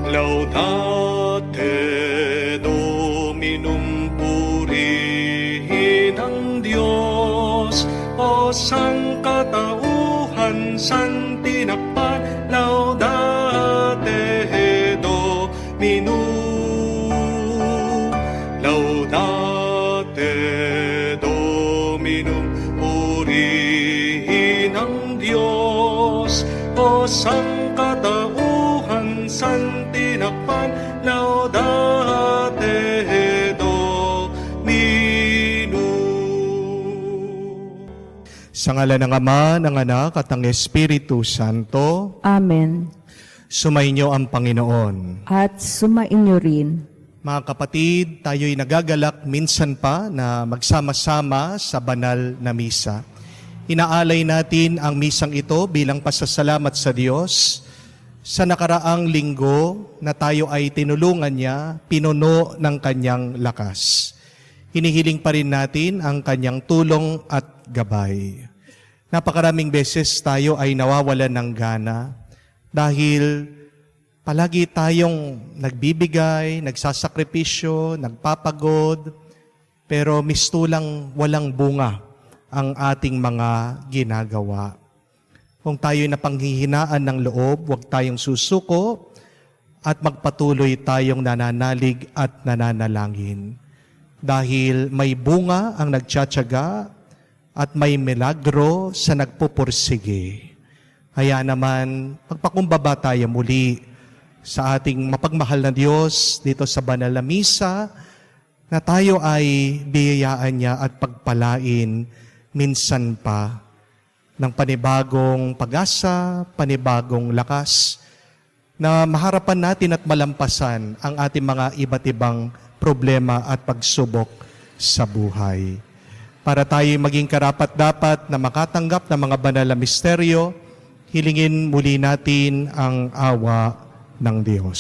Laudate Dominum, purihin ang Diyos, o sangkatauhan, santinakpan. Laudate Dominum, laudate Dominum, purihin ang Diyos, o sangkatauhan, santinakpan. Laudate Dominum. Sa ngalan ng Ama, ng Anak, at ng Espiritu Santo. Amen. Sumainyo ang Panginoon. At sumainyo rin. Mga kapatid, tayo'y nagagalak minsan pa na magsama-sama sa banal na misa. Inaalay natin ang misang ito bilang pasasalamat sa Diyos sa nakaraang linggo na tayo ay tinulungan niya, pinuno ng kanyang lakas. Hinihiling pa rin natin ang kanyang tulong at gabay. Napakaraming beses tayo ay nawawalan ng gana dahil palagi tayong nagbibigay, nagsasakripisyo, nagpapagod, pero mistulang walang bunga ang ating mga ginagawa. Kung tayo'y napanghihinaan ng loob, huwag tayong susuko at magpatuloy tayong nananalig at nananalangin. Dahil may bunga ang nagtsatsaga at may milagro sa nagpupursige. Kaya naman, magpakumbaba tayo muli sa ating mapagmahal na Diyos dito sa banal na misa, na tayo ay biyayaan niya at pagpalain minsan pa ng panibagong pag-asa, panibagong lakas, na maharapan natin at malampasan ang ating mga iba't ibang problema at pagsubok sa buhay. Para tayo maging karapat-dapat na makatanggap ng mga banal na misteryo, hilingin muli natin ang awa ng Diyos.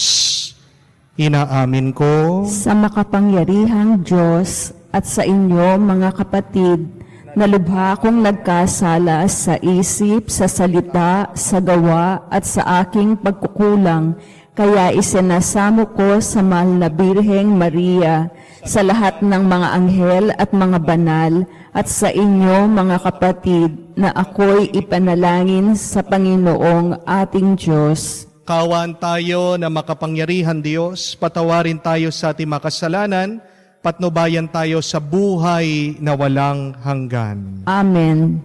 Inaamin ko Sa makapangyarihang Diyos at sa inyo, mga kapatid, na lubha akong nagkasala sa isip, sa salita, sa gawa, at sa aking pagkukulang. Kaya isinasamo ko sa mahal na Birheng Maria, sa lahat ng mga anghel at mga banal, at sa inyo, mga kapatid, na ako'y ipanalangin sa Panginoong ating Diyos. Kaawaan tayo na makapangyarihan Diyos, patawarin tayo sa ating makasalanan, patnubayan tayo sa buhay na walang hanggan. Amen.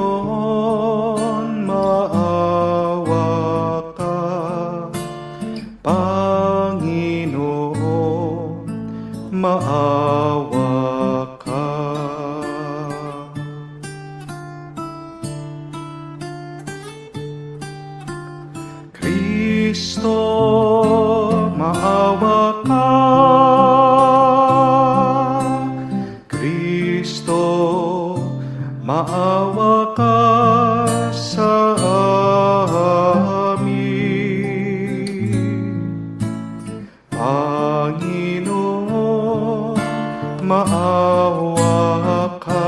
Panginoon, maawa ka. Panginoon, maawa ka. Kristo, maawa ka. Kristo, maawa ka sa amin. Panginoon, maawa ka.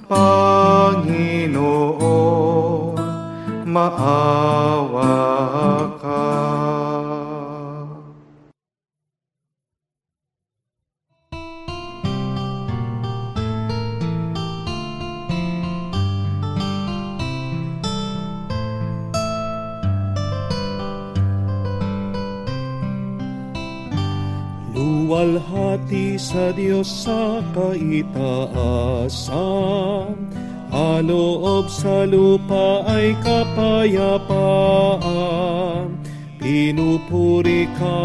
Panginoon, maawa ka. Luwalhati sa Diyos sa kaitaasan, aloob sa lupa ay kapayapaan. Pinupuri ka,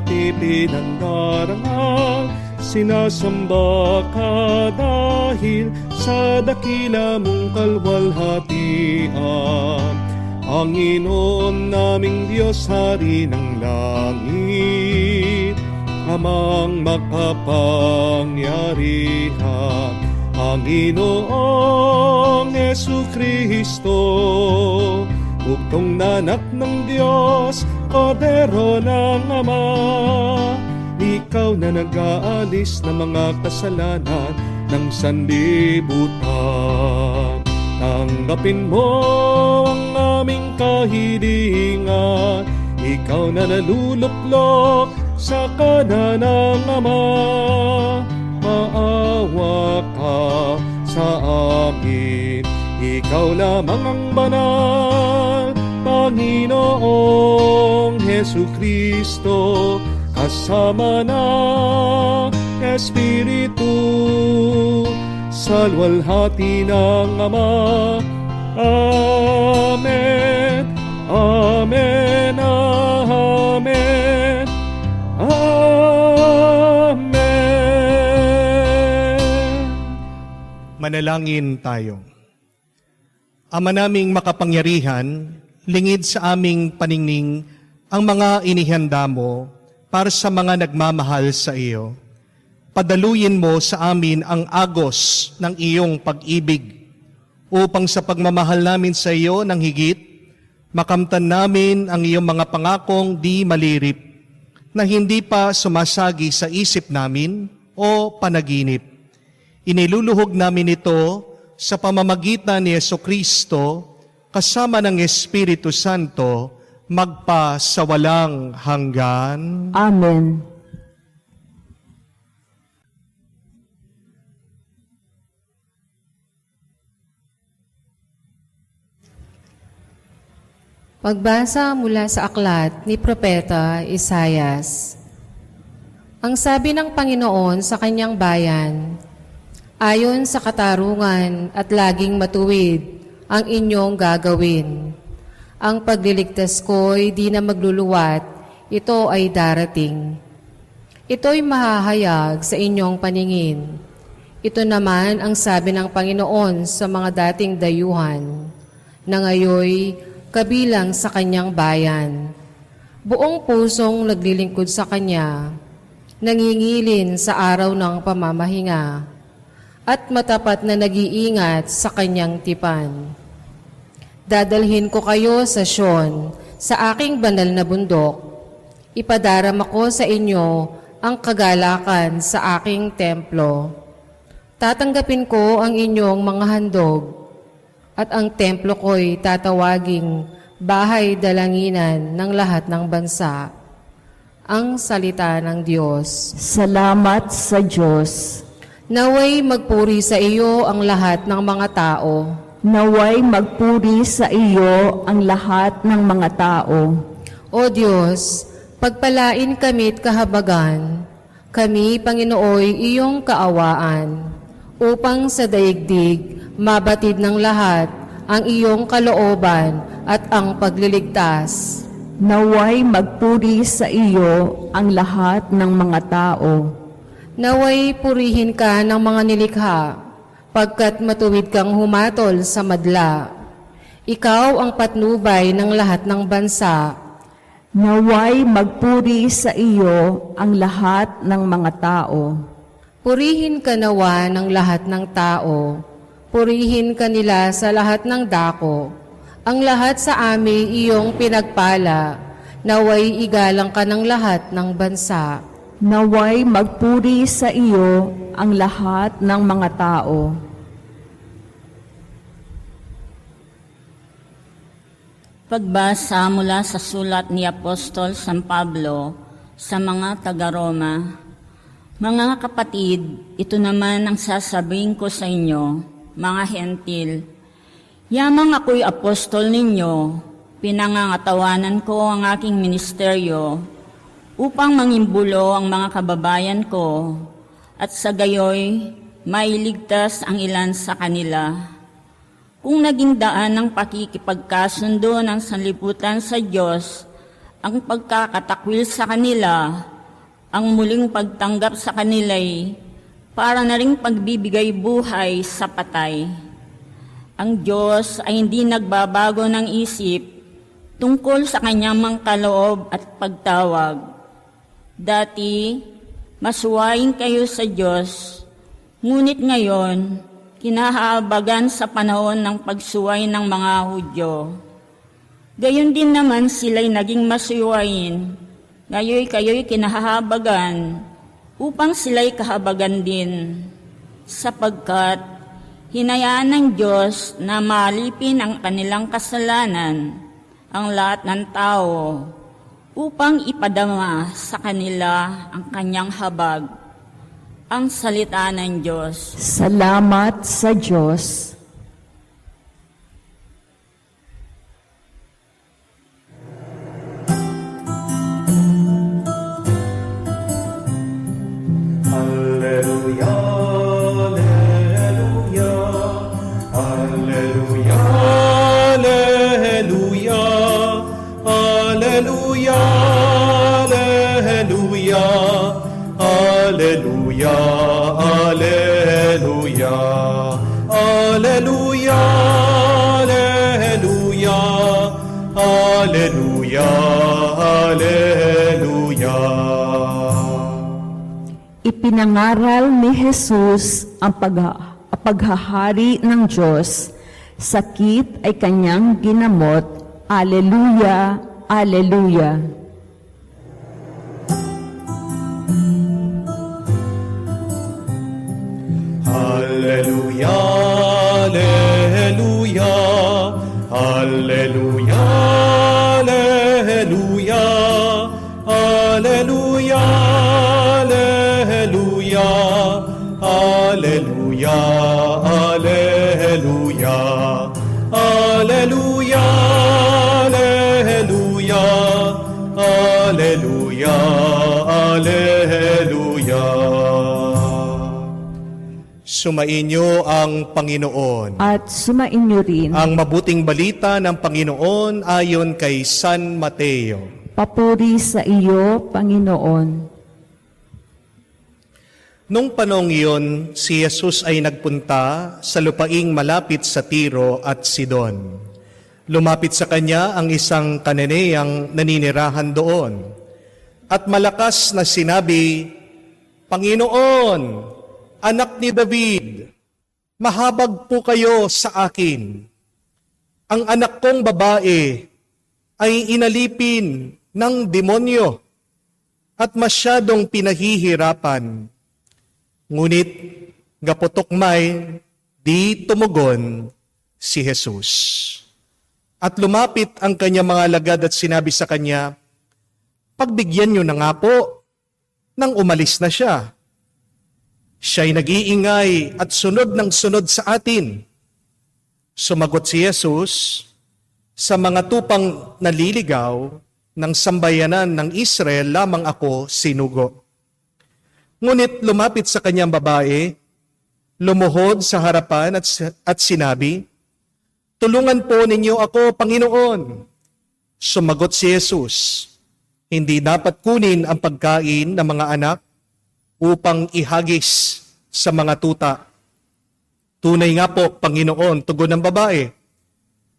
ipinandarang, sinasamba ka dahil sa dakila mong kalwalhatian. Panginoon naming Diyos, Hari ng langit, Amang makapangyarihan, Panginoong Yesu Kristo, bugtong nanak ng Diyos, Kordero ng Ama, ikaw na nag-aalis ng mga kasalanan ng sanlibutan. Tanggapin mo ang aming kahilingan, ikaw na naluluklok sa kanan ng Ama. Maawa ka sa amin, ikaw lamang ang banal, Panginoong Hesu Kristo, kasama ng Espiritu, sa luwalhati ng Ama. Amen, Amen, Amen, Amen. Manalangin tayo. Ama naming makapangyarihan, lingid sa aming paningning ang mga inihanda mo para sa mga nagmamahal sa iyo. Padaluyin mo sa amin ang agos ng iyong pag-ibig upang sa pagmamahal namin sa iyo ng higit, makamtan namin ang iyong mga pangakong di malirip na hindi pa sumasagi sa isip namin o panaginip. Iniluluhog namin ito sa pamamagitan ni Jesucristo kasama ng Espiritu Santo magpa sa walang hanggan. Amen. Pagbasa mula sa aklat ni Propeta Isaias. Ang sabi ng Panginoon sa kanyang bayan, ayon sa katarungan at laging matuwid ang inyong gagawin. Ang pagliligtas ko'y di na magluluwat, ito ay darating. Ito'y mahahayag sa inyong paningin. Ito naman ang sabi ng Panginoon sa mga dating dayuhan, na ngayoy kabilang sa kanyang bayan. Buong pusong naglilingkod sa kanya, nangingilin sa araw ng pamamahinga, at matapat na nag-iingat sa kanyang tipan. Dadalhin ko kayo sa Sion, sa aking banal na bundok. Ipadarama ko sa inyo ang kagalakan sa aking templo. Tatanggapin ko ang inyong mga handog, at ang templo ko'y tatawaging bahay dalanginan ng lahat ng bansa. Ang salita ng Diyos. Salamat sa Diyos. Naway magpuri sa iyo ang lahat ng mga tao. Naway magpuri sa iyo ang lahat ng mga tao. O Diyos, pagpalain kami't kahabagan, kami, Panginooy, iyong kaawaan, upang sa daigdig mabatid ng lahat ang iyong kalooban at ang pagliligtas. Naway magpuri sa iyo ang lahat ng mga tao. Naway purihin ka ng mga nilikha, pagkat matuwid kang humatol sa madla. Ikaw ang patnubay ng lahat ng bansa. Naway magpuri sa iyo ang lahat ng mga tao. Purihin ka nawa ng lahat ng tao. Purihin ka nila sa lahat ng dako. Ang lahat sa amin iyong pinagpala. Naway igalang ka ng lahat ng bansa. Naway magpuri sa iyo ang lahat ng mga tao. Pagbasa mula sa sulat ni Apostol San Pablo sa mga taga-Roma. Mga kapatid, ito naman ang sasabihin ko sa inyo, mga hentil. Yamang ako'y apostol ninyo, pinangangatawanan ko ang aking ministeryo upang mangimbulo ang mga kababayan ko at sa gayoy mailigtas ang ilan sa kanila. Kung naging daan ng pakikipagkasundo ng sanlibutan sa Diyos ang pagkakatakwil sa kanila, ang muling pagtanggap sa kanila'y para na ring pagbibigay buhay sa patay. Ang Diyos ay hindi nagbabago ng isip tungkol sa kanyang mangkaloob at pagtawag. Dati, masuwain kayo sa Diyos, ngunit ngayon, kinahabagan sa panahon ng pagsuway ng mga Hudyo. Gayon din naman sila'y naging masuwayin, ngayon kayo'y kinahabagan, upang sila'y kahabagan din, sapagkat hinayaan ng Diyos na malipin ang kanilang kasalanan, ang lahat ng tao, upang ipadama sa kanila ang kanyang habag, ang salita ng Diyos. Salamat sa Diyos. Alleluia, alleluia, alleluia, alleluia, alleluia, alleluia, alleluia, alleluia, alleluia, alleluia, alleluia, alleluia. Ipinangaral ni Jesus ang paghahari ng Diyos. Sakit ay kanyang ginamot. Alleluia, alleluia. Alleluia, alleluia, alleluia, alleluia, alleluia, alleluia, alleluia, alleluia, alleluia, alleluia, alleluia. Sumainyo ang Panginoon. At sumainyo rin. Ang mabuting balita ng Panginoon ayon kay San Mateo. Papuri sa iyo, Panginoon. Nung panong iyon, si Jesus ay nagpunta sa lupaing malapit sa Tiro at Sidon. Lumapit sa kanya ang isang Kananeyang naninirahan doon. At malakas na sinabi, Panginoon, anak ni David, mahabag po kayo sa akin. Ang anak kong babae ay inalipin ng demonyo at masyadong pinahihirapan. Ngunit gaputok may di tumugon si Jesus. At lumapit ang kanyang mga alagad at sinabi sa kanya, pagbigyan niyo na nga po nang umalis na siya. Siya'y nag-iingay at sunod ng sunod sa atin. Sumagot si Jesus, sa mga tupang naliligaw ng sambayanan ng Israel lamang ako sinugo. Ngunit lumapit sa kanyang babae, lumuhod sa harapan at sinabi, tulungan po ninyo ako, Panginoon. Sumagot si Jesus, hindi dapat kunin ang pagkain ng mga anak upang ihagis sa mga tuta. Tunay nga po, Panginoon, tugon ng babae.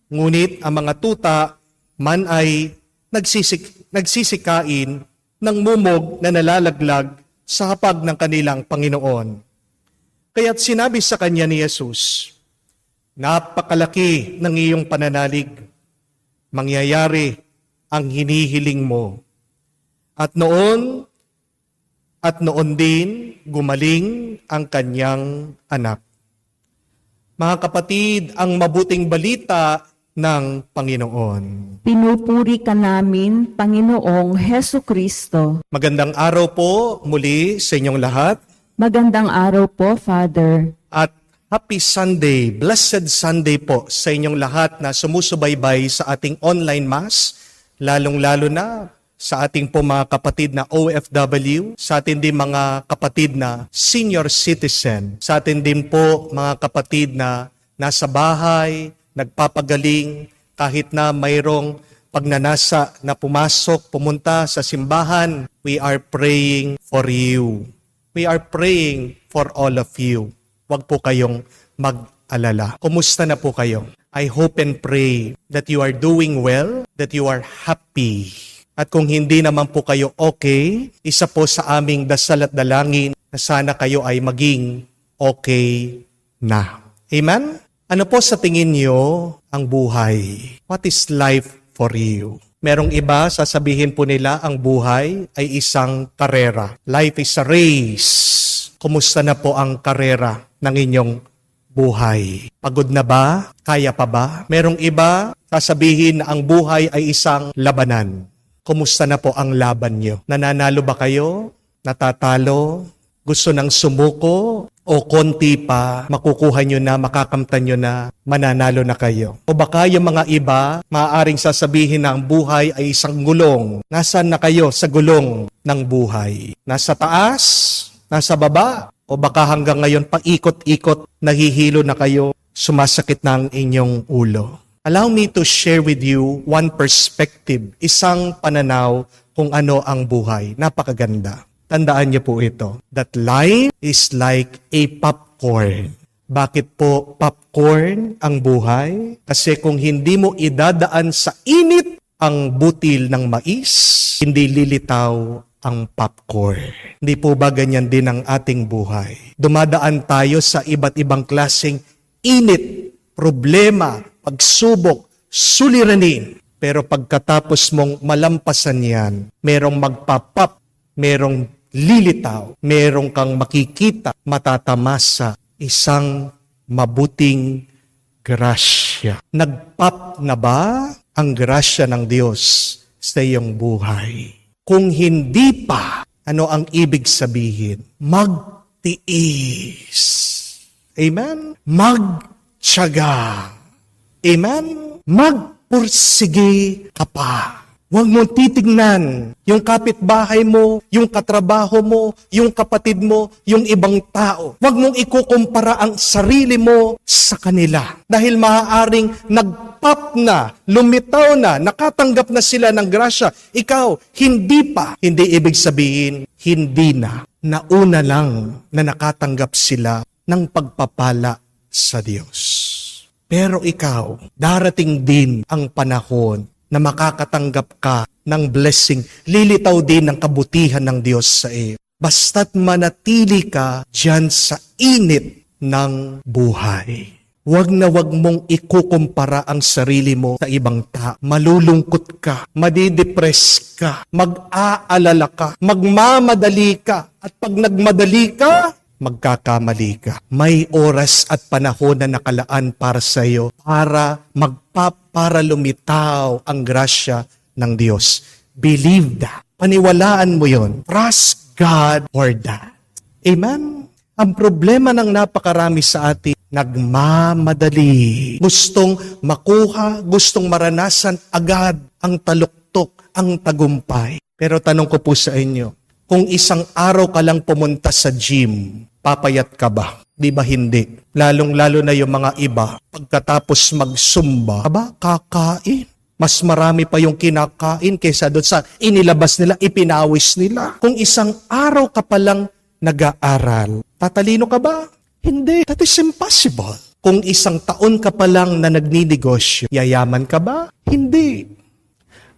Ngunit ang mga tuta man ay nagsisikain ng mumog na nalalaglag sa hapag ng kanilang Panginoon. Kaya't sinabi sa kanya ni Jesus, napakalaki ng iyong pananalig, mangyayari ang hinihiling mo. At noon din gumaling ang kanyang anak. Mga kapatid, ang mabuting balita ng Panginoon. Pinupuri ka namin, Panginoong Hesu Kristo. Magandang araw po muli sa inyong lahat. Magandang araw po, Father. At Happy Sunday, Blessed Sunday po sa inyong lahat na sumusubaybay sa ating online mass, lalong-lalo na sa ating po mga kapatid na OFW, sa ating din mga kapatid na senior citizen, sa ating din po mga kapatid na nasa bahay, nagpapagaling, kahit na mayroong pagnanasa na pumasok, pumunta sa simbahan, we are praying for you. We are praying for all of you. Huwag po kayong mag-alala. Kumusta na po kayo? I hope and pray that you are doing well, that you are happy. At kung hindi naman po kayo okay, isa po sa aming dasal at dalangin na sana kayo ay maging okay na. Amen? Ano po sa tingin niyo ang buhay? What is life for you? Merong iba, sasabihin po nila ang buhay ay isang karera. Life is a race. Kumusta na po ang karera ng inyong buhay? Pagod na ba? Kaya pa ba? Merong iba, sasabihin na ang buhay ay isang labanan. Kumusta na po ang laban nyo? Nananalo ba kayo? Natatalo? Gusto nang sumuko? O konti pa, makukuha nyo na, makakamtan nyo na, mananalo na kayo? O baka yung mga iba, maaaring sasabihin na ang buhay ay isang gulong. Nasaan na kayo sa gulong ng buhay? Nasa taas? Nasa baba? O baka hanggang ngayon, paikot-ikot, nahihilo na kayo, sumasakit na ang inyong ulo? Allow me to share with you one perspective, isang pananaw kung ano ang buhay. Napakaganda. Tandaan niyo po ito, that life is like a popcorn. Bakit po popcorn ang buhay? Kasi kung hindi mo idadaan sa init ang butil ng mais, hindi lilitaw ang popcorn. Hindi po ba ganyan din ang ating buhay? Dumadaan tayo sa iba't ibang klaseng init, problema, pagsubok, suliranin. Pero pagkatapos mong malampasan yan, merong magpapap, merong lilitaw, merong kang makikita, matatamasa, isang mabuting grasya. Nagpap na ba ang grasya ng Diyos sa iyong buhay? Kung hindi pa, ano ang ibig sabihin? Magtiis. Amen? Magtiyaga. Amen? Magpursige ka pa. Huwag mong titignan yung kapitbahay mo, yung katrabaho mo, yung kapatid mo, yung ibang tao. Huwag mong ikukumpara ang sarili mo sa kanila. Dahil maaaring nagpap na, lumitaw na, nakatanggap na sila ng grasya. Ikaw, hindi pa. Hindi ibig sabihin, hindi na. Nauna lang na nakatanggap sila ng pagpapala sa Diyos. Pero ikaw, darating din ang panahon na makakatanggap ka ng blessing, lilitaw din ng kabutihan ng Diyos sa iyo. Basta't manatili ka dyan sa init ng buhay. Huwag na huwag mong ikukumpara ang sarili mo sa ibang tao. Malulungkot ka, madidepress ka, mag-aalala ka, magmamadali ka, at pag nagmadali ka, magkakamali ka. May oras at panahon na nakalaan para sa iyo para lumitaw ang grasya ng Diyos. Believe that. Paniwalaan mo yon. Trust God for that. Amen? Ang problema ng napakarami sa atin, nagmamadali. Gustong makuha, gustong maranasan agad ang taluktok, ang tagumpay. Pero tanong ko po sa inyo, kung isang araw ka lang pumunta sa gym, papayat ka ba? Di ba hindi? Lalong-lalo na yung mga iba, pagkatapos mag-zumba, kakain. Mas marami pa yung kinakain kaysa doon sa inilabas nila, ipinawis nila. Kung isang araw ka pa lang nag-aaral, tatalino ka ba? Hindi. That is impossible. Kung isang taon ka pa lang na nagninegosyo, yayaman ka ba? Hindi.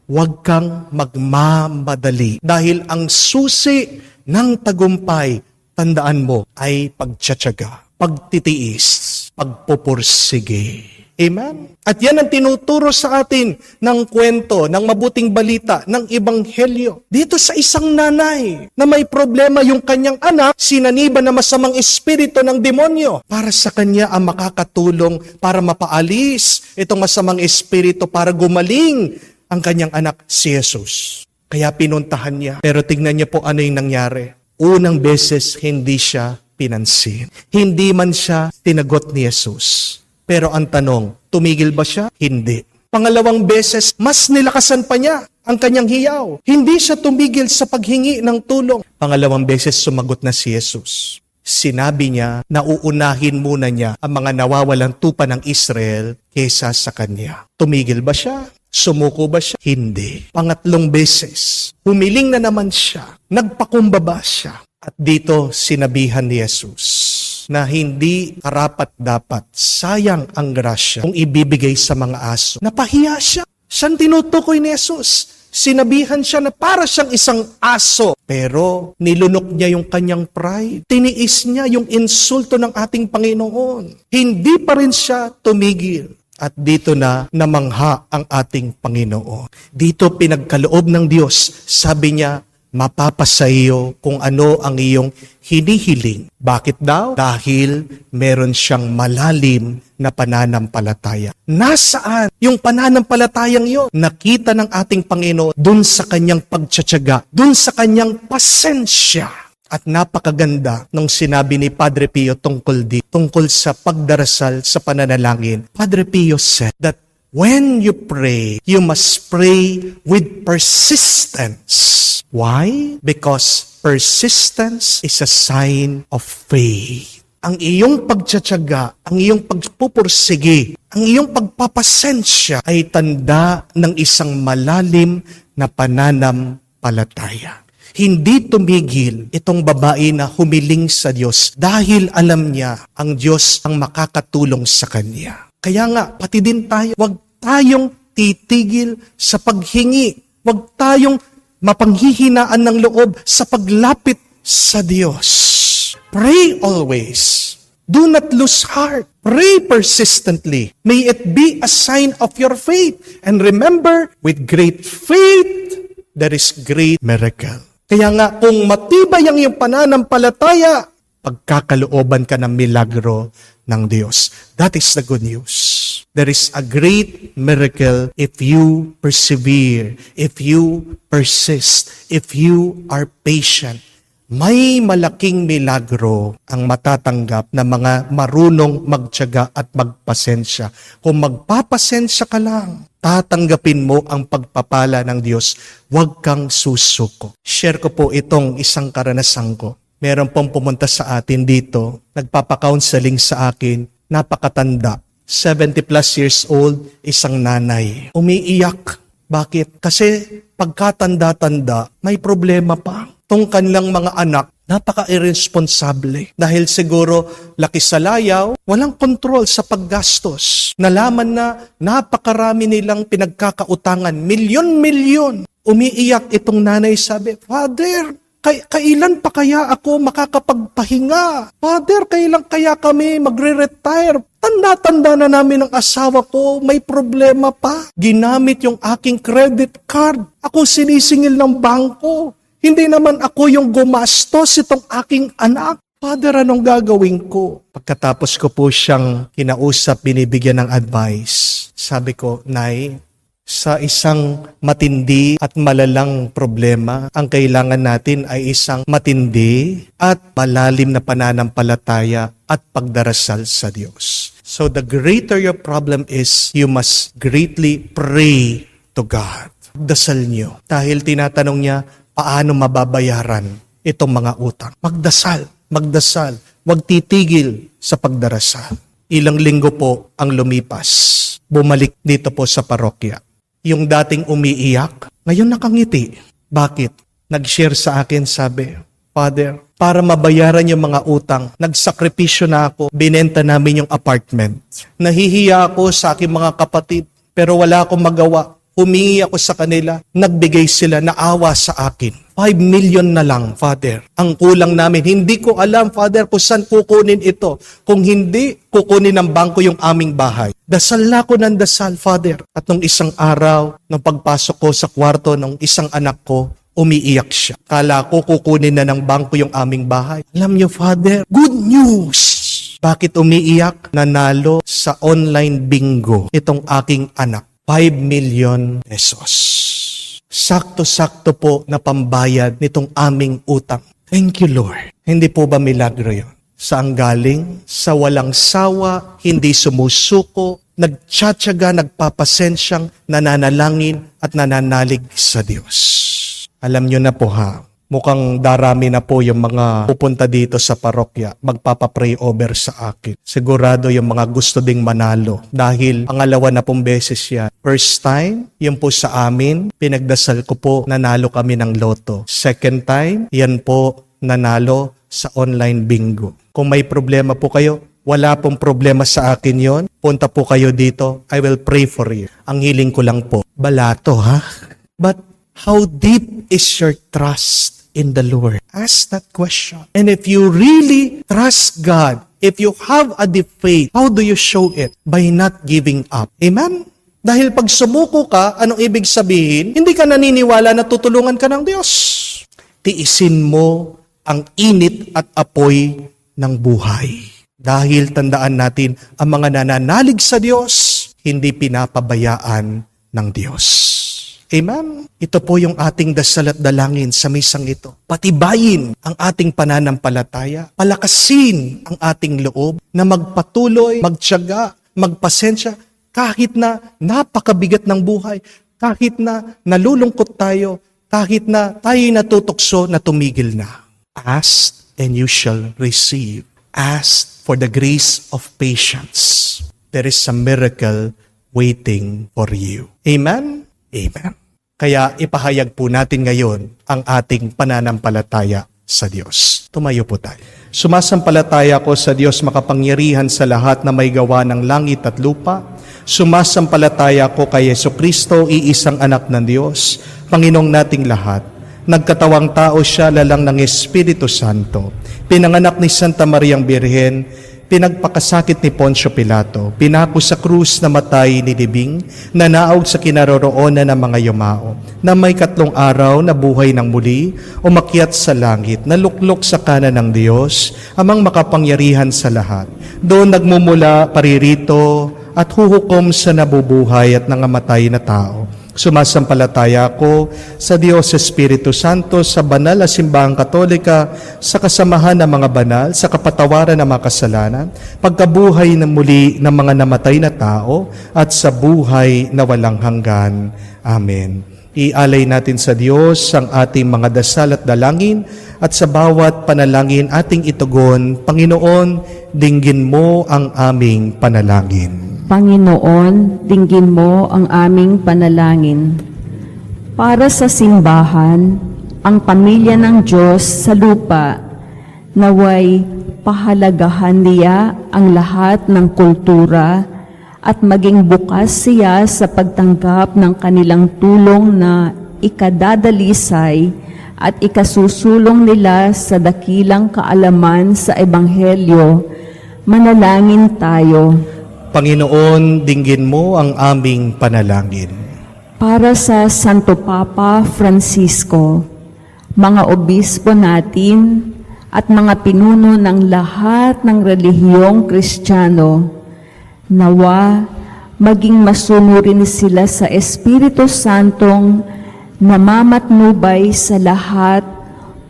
Huwag kang magmamadali. Dahil ang susi ng tagumpay, tandaan mo, ay pagtsatsaga, pagtitiis, pagpupursige. Amen? At yan ang tinuturo sa atin ng kwento, ng mabuting balita, ng ebanghelyo. Dito sa isang nanay na may problema yung kanyang anak, sinaniba na masamang espiritu ng demonyo. Para sa kanya ang makakatulong para mapaalis itong masamang espiritu para gumaling ang kanyang anak, si Jesus. Kaya pinuntahan niya. Pero tignan niyo po ano yung nangyari. Unang beses, hindi siya pinansin. Hindi man siya tinagot ni Jesus. Pero ang tanong, tumigil ba siya? Hindi. Pangalawang beses, mas nilakasan pa niya ang kanyang hiyaw. Hindi siya tumigil sa paghingi ng tulong. Pangalawang beses, sumagot na si Jesus. Sinabi niya na uunahin muna niya ang mga nawawalang tupa ng Israel kaysa sa kanya. Tumigil ba siya? Sumuko ba siya? Hindi. Pangatlong beses, humiling na naman siya. Nagpakumbaba siya. At dito sinabihan ni Jesus na hindi karapat-dapat, sayang ang grasya kung ibibigay sa mga aso. Napahiya siya. Siyang tinutukoy ni Jesus. Sinabihan siya na para siyang isang aso. Pero nilunok niya yung kanyang pride. Tiniis niya yung insulto ng ating Panginoon. Hindi pa rin siya tumigil. At dito na namangha ang ating Panginoon. Dito pinagkaloob ng Diyos. Sabi niya, mapapasa iyo kung ano ang iyong hinihiling. Bakit daw? Dahil meron siyang malalim na pananampalataya. Nasaan yung pananampalatayang yun? Nakita ng ating Panginoon dun sa kanyang pagtsatsaga, dun sa kanyang pasensya. At napakaganda nung sinabi ni Padre Pio tungkol sa pagdarasal sa pananalangin. Padre Pio said that when you pray, you must pray with persistence. Why? Because persistence is a sign of faith. Ang iyong pagtsatsaga, ang iyong pagpupursige, ang iyong pagpapasensya ay tanda ng isang malalim na pananampalataya. Hindi tumigil itong babae na humiling sa Diyos dahil alam niya ang Diyos ang makakatulong sa kanya. Kaya nga, pati din tayo, huwag tayong titigil sa paghingi. Huwag tayong mapanghihinaan ng loob sa paglapit sa Diyos. Pray always. Do not lose heart. Pray persistently. May it be a sign of your faith. And remember, with great faith, there is great miracle. Kaya nga, kung matibay ang iyong pananampalataya, pagkakalooban ka ng milagro ng Diyos. That is the good news. There is a great miracle if you persevere, if you persist, if you are patient. May malaking milagro ang matatanggap ng mga marunong magtiyaga at magpasensya. Kung magpapasensya ka lang, tatanggapin mo ang pagpapala ng Diyos. Huwag kang susuko. Share ko po itong isang karanasan ko. Meron pong pumunta sa atin dito, nagpapa-counseling sa akin, napakatanda. 70 plus years old, isang nanay. Umiiyak. Bakit? Kasi pagkatanda-tanda, may problema pa. Itong kanilang mga anak, napaka-irresponsable. Dahil siguro laki sa layaw, walang kontrol sa paggastos. Nalaman na napakarami nilang pinagkakautangan, milyon-milyon. Umiiyak itong nanay, sabi, Father, kailan pa kaya ako makakapagpahinga? Father, kailan kaya kami magre-retire? Tanda-tanda na namin ang asawa ko, may problema pa. Ginamit yung aking credit card. Ako sinisingil ng bangko. Hindi naman ako yung gumastos itong aking anak. Father, anong gagawin ko? Pagkatapos ko po siyang kinausap, binibigyan ng advice. Sabi ko, Nay, sa isang matindi at malalang problema, ang kailangan natin ay isang matindi at malalim na pananampalataya at pagdarasal sa Diyos. So the greater your problem is, you must greatly pray to God. Dasal niyo. Dahil tinatanong niya, paano mababayaran itong mga utang? Magdasal, magdasal. Huwag titigil sa pagdarasal. Ilang linggo po ang lumipas. Bumalik dito po sa parokya. Yung dating umiiyak, ngayon nakangiti. Bakit? Nag-share sa akin, sabi, Father, para mabayaran yung mga utang, nagsakripisyo na ako, binenta namin yung apartment. Nahihiya ako sa aking mga kapatid, pero wala akong magawa. Humingi ako sa kanila, nagbigay sila, naawa sa akin. 5 million na lang, Father. Ang kulang namin. Hindi ko alam, Father, kung saan kukunin ito. Kung hindi, kukunin ng bangko yung aming bahay. Dasal na ako ng dasal, Father. At nung isang araw, nung pagpasok ko sa kwarto ng isang anak ko, umiiyak siya. Kala ko kukunin na ng bangko yung aming bahay. Alam niyo, Father, good news! Bakit umiiyak? Nanalo sa online bingo itong aking anak. 5 million pesos. Sakto-sakto po na pambayad nitong aming utang. Thank you, Lord. Hindi po ba milagro yun? Saan galing? Sa walang sawa, hindi sumusuko, nagtsatsaga, nagpapasensyang, nananalangin at nananalig sa Diyos. Alam nyo na po ha, mukhang darami na po yung mga pupunta dito sa parokya, magpapapray over sa akin. Sigurado yung mga gusto ding manalo dahil pangalawa na pong beses yan. First time, yun po sa amin, pinagdasal ko po, nanalo kami ng loto. Second time, yan po, nanalo sa online bingo. Kung may problema po kayo, wala pong problema sa akin yon. Punta po kayo dito, I will pray for you. Ang hiling ko lang po, balato ha? But How deep is your trust in the Lord? Ask that question. And if you really trust God, if you have a deep faith, how do you show it? By not giving up. Amen? Dahil pag sumuko ka, anong ibig sabihin? Hindi ka naniniwala na tutulungan ka ng Diyos. Tiisin mo ang init at apoy ng buhay. Dahil tandaan natin, ang mga nananalig sa Diyos, hindi pinapabayaan ng Diyos. Amen? Ito po yung ating dasal at dalangin sa misang ito. Patibayin ang ating pananampalataya. Palakasin ang ating loob na magpatuloy, magtiyaga, magpasensya, kahit na napakabigat ng buhay, kahit na nalulungkot tayo, kahit na tayo natutokso na tumigil na. Ask and you shall receive. Ask for the grace of patience. There is a miracle waiting for you. Amen? Amen. Kaya ipahayag po natin ngayon ang ating pananampalataya sa Diyos. Tumayo po tayo. Sumasampalataya ko sa Diyos makapangyarihan sa lahat na may gawa ng langit at lupa. Sumasampalataya ko kay Jesucristo, iisang anak ng Diyos, Panginoong nating lahat. Nagkatawang tao siya, lalang ng Espiritu Santo. Pinanganak ni Santa Mariang Birhen, pinagpakasakit ni Poncio Pilato, pinako sa krus na matay ni Libing, nanaog sa kinaroroonan ng mga yumao, na may 3 araw na buhay ng muli, umakyat sa langit, naluklok sa kanan ng Diyos, amang makapangyarihan sa lahat. Doon nagmumula paririto at huhukom sa nabubuhay at nangamatay na tao. Sumasampalataya ko sa Diyos Espiritu Santo, sa banal na simbahang katolika, sa kasamahan ng mga banal, sa kapatawaran ng mga kasalanan, pagkabuhay ng muli ng mga namatay na tao, at sa buhay na walang hanggan. Amen. Ialay natin sa Diyos ang ating mga dasal at dalangin, at sa bawat panalangin ating itugon, Panginoon, dinggin mo ang aming panalangin. Panginoon, dinggin mo ang aming panalangin. Para sa simbahan, ang pamilya ng Diyos sa lupa, naway pahalagahan niya ang lahat ng kultura at maging bukas siya sa pagtanggap ng kanilang tulong na ikadadalisay at ikasusulong nila sa dakilang kaalaman sa Ebanghelyo. Manalangin tayo. Panginoon, dinggin mo ang aming panalangin. Para sa Santo Papa Francisco, mga obispo natin at mga pinuno ng lahat ng relihiyong Kristiyano, nawa maging masunurin sila sa Espiritu Santong namamatnubay sa lahat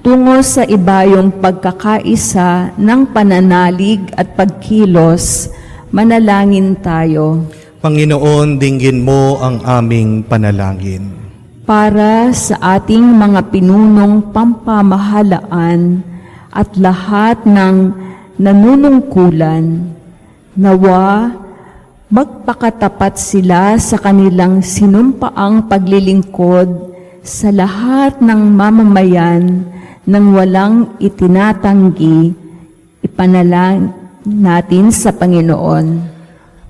tungo sa ibayong pagkakaisa ng pananalig at pagkilos. Manalangin tayo. Panginoon, dinggin mo ang aming panalangin. Para sa ating mga pinunong pampamahalaan at lahat ng nanunungkulan, nawa magpakatapat sila sa kanilang sinumpaang paglilingkod sa lahat ng mamamayan nang walang itinatanggi. Ipanalangin natin sa Panginoon.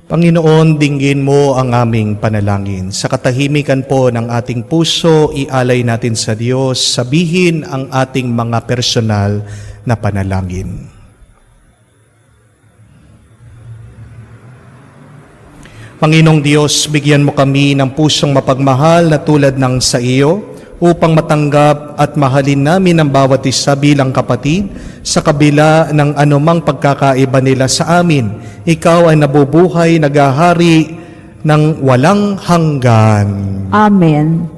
Panginoon, dinggin mo ang aming panalangin. Sa katahimikan po ng ating puso, ialay natin sa Diyos, sabihin ang ating mga personal na panalangin. Panginoong Diyos, bigyan mo kami ng pusong mapagmahal na tulad ng sa iyo, upang matanggap at mahalin namin ang bawat isa bilang kapatid sa kabila ng anumang pagkakaiba nila sa amin. Ikaw ay nabubuhay, naghahari ng walang hanggan. Amen.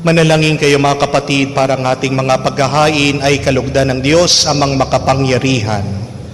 Manalangin kayo mga kapatid para ang ating mga paghahain ay kalugdan ng Diyos amang makapangyarihan.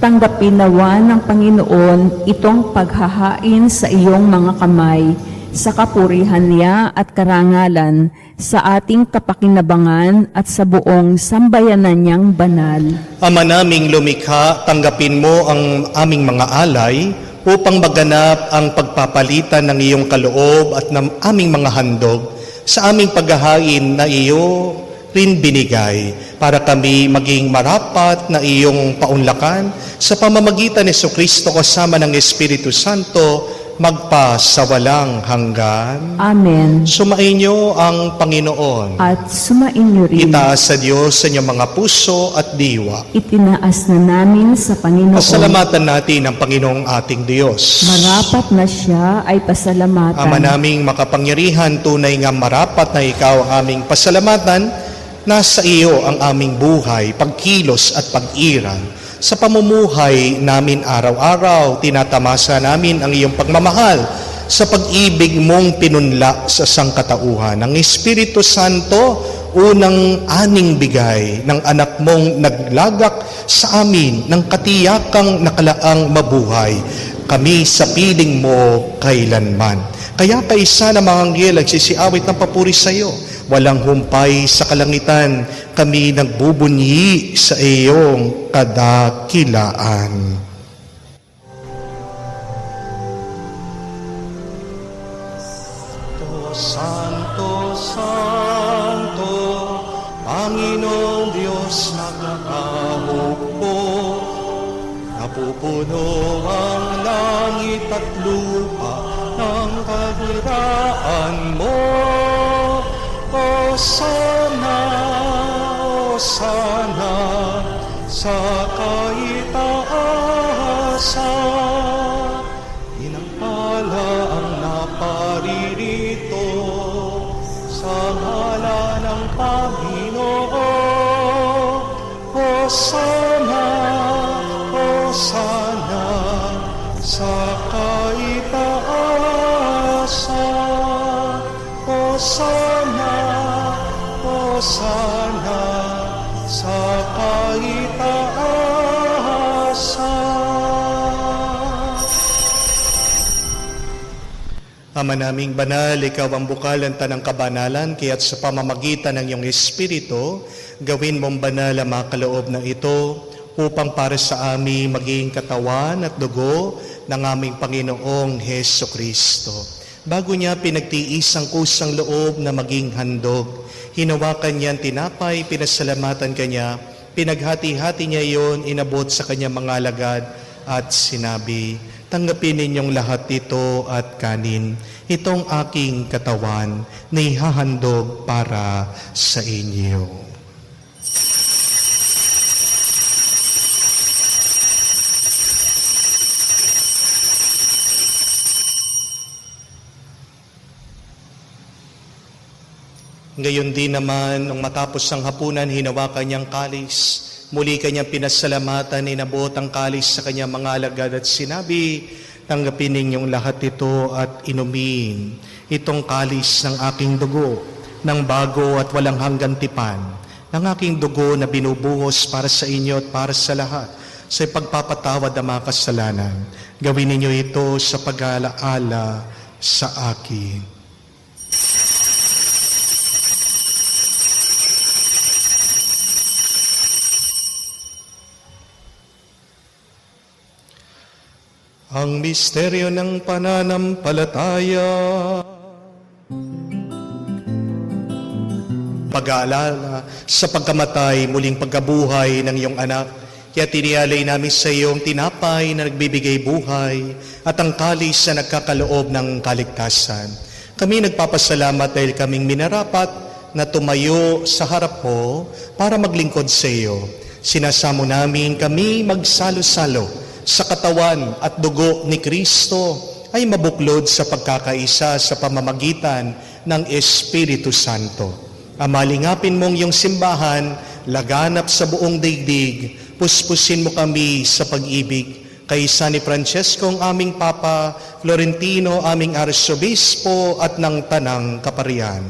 Tanggapin nawa ng Panginoon itong paghahain sa iyong mga kamay sa kapurihan niya at karangalan sa ating kapakinabangan at sa buong sambayanan niyang banal. Ama naming lumikha, tanggapin mo ang aming mga alay upang maganap ang pagpapalitan ng iyong kaloob at ng aming mga handog sa aming paghahain na iyo rin binigay para kami maging marapat na iyong paunlakan sa pamamagitan ni Jesucristo kasama ng Espiritu Santo magpasawalang hanggan. Amen. Sumainyo ang Panginoon. At sumainyo rin. Itaas sa Diyos sa inyong mga puso at diwa. Itinaas na namin sa Panginoon. Pasalamatan natin ang Panginoong ating Diyos. Marapat na siya ay pasalamatan. Ama naming makapangyarihan, tunay nga marapat na ikaw ang aming pasalamatan. Nasa iyo ang aming buhay, pagkilos at pag-iral. Sa pamumuhay namin araw-araw, tinatamasa namin ang iyong pagmamahal sa pag-ibig mong pinunla sa sangkatauhan. Ang Espiritu Santo, unang aning bigay ng anak mong naglagak sa amin ng katiyakang nakalaang mabuhay. Kami sa piling mo kailanman. Kaya kaisa ng mga anghel nagsisiawit ng papuri sa iyo. Walang humpay sa kalangitan, kami nagbubunyi sa iyong kadakilaan. Santo, Santo, Panginoong Diyos nagkakahukbo, napupuno ang langit at lupa ng kagiraan mo. Hosana, Hosana, sa kaitaasan. Pinagpala ang naparirito sa ngalan ng Panginoon. Hosana, Hosana, sa kaitaasan. Hosana, Hosana, sa kaitaasan. Ama naming banal, ikaw ang bukalan tanang kabanalan, kaya't sa pamamagitan ng iyong Espiritu, gawin mong banal ang mga kaloob na ito upang para sa amin maging katawan at dugo ng aming Panginoong Hesukristo. Bago niya pinagtiis ang kusang loob na maging handog, hinawakan niya ang tinapay, pinasalamatan kanya, pinaghati-hati niya iyon, inabot sa kanyang mga alagad at sinabi, tanggapin ninyong lahat ito at kanin. Itong aking katawan na ihahandog para sa inyo. Ngayon din naman, nung matapos ang hapunan, hinawakan niyang kalis. Muli kanyang pinasalamatan, inabot ang kalis sa kanyang mga alagad at sinabi, tanggapin ninyong lahat ito at inumin. Itong kalis ng aking dugo, ng bago at walang hanggang tipan, ng aking dugo na binubuhos para sa inyo at para sa lahat, sa pagpapatawad ng mga kasalanan. Gawin ninyo ito sa pag-aalaala sa akin. Ang misteryo ng pananampalataya. Pag-aalala sa pagkamatay, muling pagkabuhay ng iyong anak. Kaya tinialay namin sa iyong tinapay na nagbibigay buhay at ang kalis na nagkakaloob ng kaligtasan. Kami nagpapasalamat dahil kaming minarapat na tumayo sa harap mo para maglingkod sa iyo. Sinasamo namin kami magsalo-salo sa katawan at dugo ni Kristo ay mabuklod sa pagkakaisa sa pamamagitan ng Espiritu Santo. Amalingapin mong iyong simbahan, laganap sa buong daigdig, puspusin mo kami sa pag-ibig. Kaysa ni Francesco ang aming Papa, Florentino aming Arsobispo at ng Tanang Kaparian.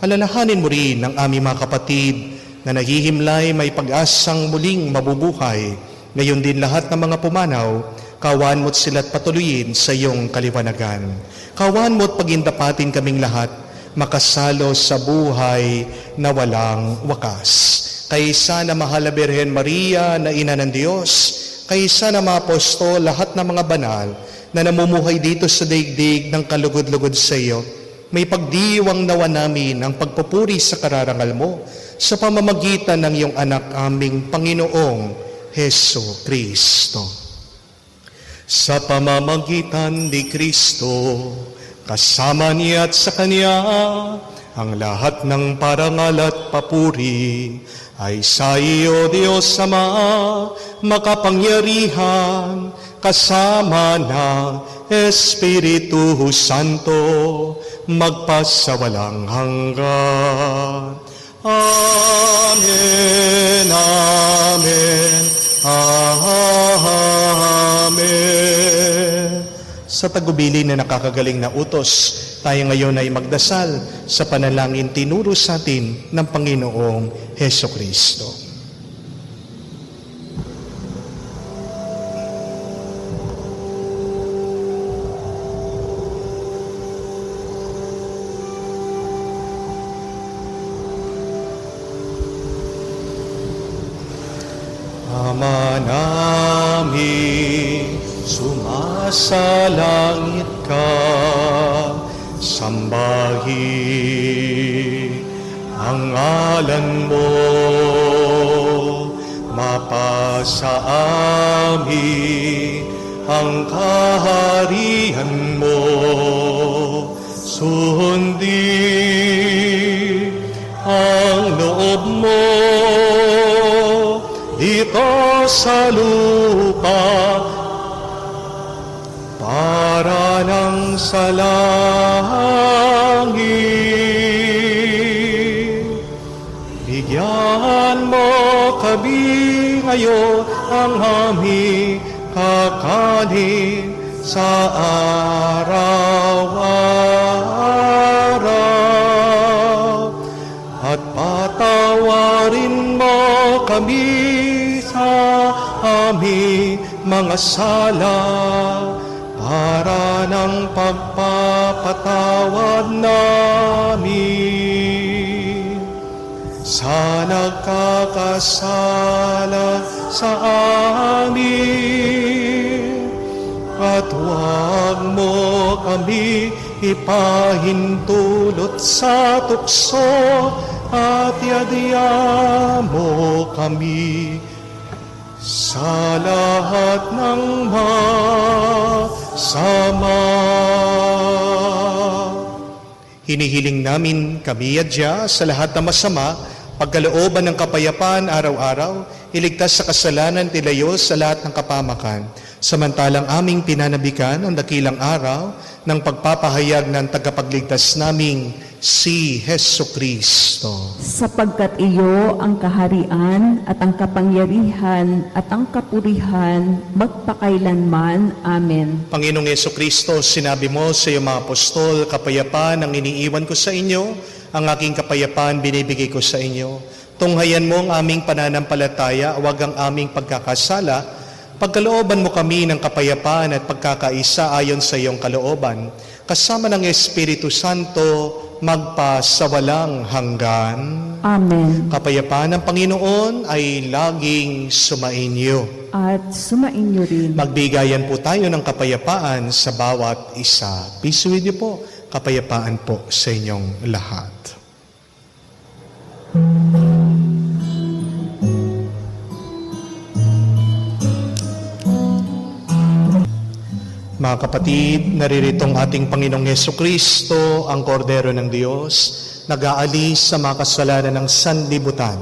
Alalahanin mo rin ang aming mga kapatid na naghihimlay may pag-asang muling mabubuhay. Ngayon din lahat ng mga pumanaw, kawan mo't sila't patuloyin sa iyong kaliwanagan. Kawan mo't pagindapatin kaming lahat, makasalo sa buhay na walang wakas. Kaysa na mahal na Birhen Maria na Ina ng Diyos, kaysa na mga apostol, lahat ng mga banal na namumuhay dito sa daigdig ng kalugod-lugod sa iyo, may pagdiwang nawa namin ang pagpupuri sa kararangal mo sa pamamagitan ng iyong anak aming Panginoong Heso Kristo. Sa pamamagitan ni Kristo, kasama niya at sa Kanya, ang lahat ng parangal at papuri ay sa iyo, Diyos Ama, makapangyarihan, kasama ng Espiritu Santo, magpasawalang hanggan. Amen, amen, amen. Sa tagubilin na nakakagaling na utos, tayo ngayon ay magdasal sa panalangin tinuro sa atin ng Panginoong Heso Kristo. Ama namin, sumasalangit ka, sambahin ang ngalan mo, mapasa amin ang kaharian mo, sundin ang loob mo dito sa lupa para nang sa langit. Bigyan mo kami ngayon ang aming kakanin sa araw-araw at patawarin mo kami sa aming mga sala para ng pagpapatawad namin sa nagkakasala sa amin, at huwag mo kami ipahintulot sa tukso, at iadya mo kami sa lahat ng masama. Hinihiling namin kami adya sa lahat ng masama, pagkalooban ng kapayapaan araw-araw, iligtas sa kasalanan, tilayo sa lahat ng kapamakan, samantalang aming pinanabikan ang dakilang araw ng pagpapahayag ng tagapagligtas naming si Heso Kristo. Sapagkat iyo ang kaharian at ang kapangyarihan at ang kapurihan magpakailanman. Amen. Panginoong Heso Kristo, sinabi mo sa iyong mga apostol, kapayapaan ang iniiwan ko sa inyo, ang aking kapayapaan binibigay ko sa inyo. Tunghayan mo ang aming pananampalataya, huwag ang aming pagkakasala. Pagkalooban mo kami ng kapayapaan at pagkakaisa ayon sa iyong kalooban, kasama ng Espiritu Santo, magpasawalang hanggan. Amen. Kapayapaan ng Panginoon ay laging sumainyo. At sumainyo rin. Magbigayan po tayo ng kapayapaan sa bawat isa. Peace with you po. Kapayapaan po sa inyong lahat. Mga kapatid, nariritong ating Panginoong Hesukristo, ang Kordero ng Diyos, nag-aalis sa mga kasalanan ng sanlibutan.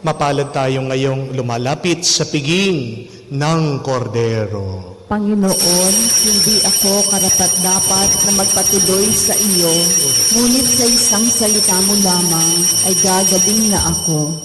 Mapalad tayo ngayong lumalapit sa piging ng Kordero. Panginoon, hindi ako karapat-dapat na magpatuloy sa iyo, ngunit sa isang salita mo lamang ay gagaling na ako.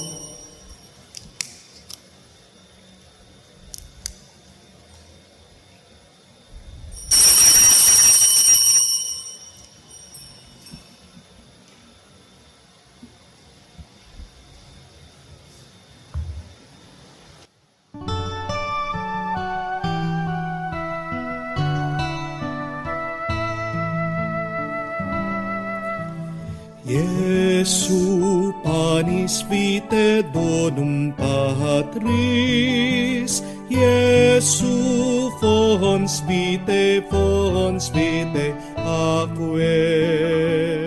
Jesu panis vitae donum Patris, Jesu fons vitae aquae.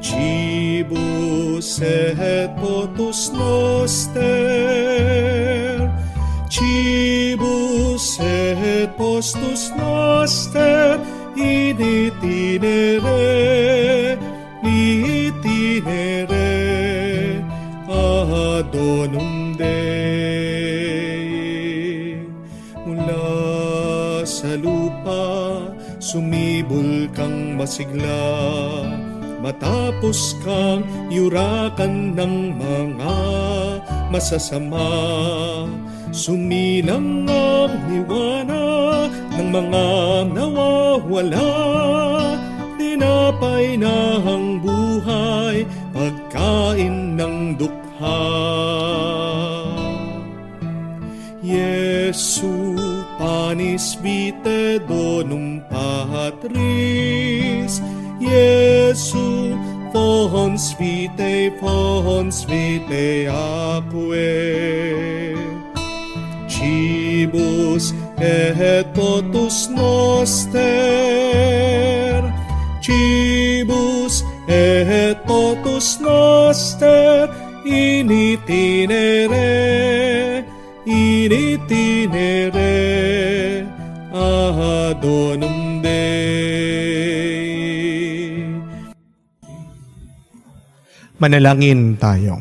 Cibus et potus noster, cibus et postus noster, in itinere ad donum Dei. Mula sa lupa, sumibol kang masigla, matapos kang yurakan ng mga masasama. Sumilang ang liwanag ng mga nawawala, tinapay na ang buhay, pagkain ng dukha. Jesu panis vitae donum Patris, Jesu fons vitae aquae. Cibus et potus noster, cibus et potus noster, in itinere ad donum Dei. Manalangin tayo.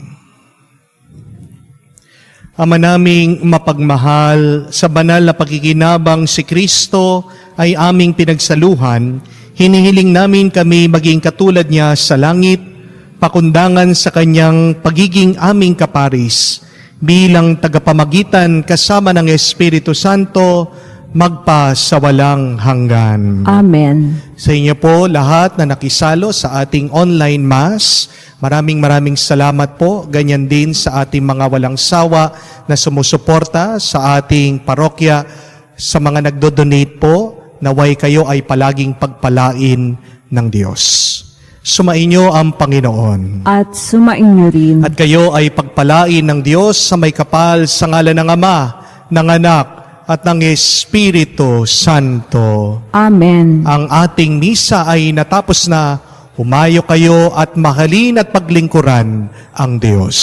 Ama naming mapagmahal, sa banal na pakikinabang si Kristo ay aming pinagsaluhan, hinihiling namin kami maging katulad niya sa langit, pakundangan sa kanyang pagiging aming kaparis, bilang tagapamagitan kasama ng Espiritu Santo, magpa sa walang hanggan. Amen. Sa inyo po lahat na nakisalo sa ating online mass, maraming salamat po. Ganyan din sa ating mga walang sawa na sumusuporta sa ating parokya. Sa mga nagdo-donate po, naway kayo ay palaging pagpalain ng Diyos. Sumainyo ang Panginoon. At sumainyo rin. At kayo ay pagpalain ng Diyos sa may kapal sa ngalan ng Ama, ng Anak, at ng Espiritu Santo. Amen. Ang ating misa ay natapos na. Humayo kayo at mahalin at paglingkuran ang Diyos.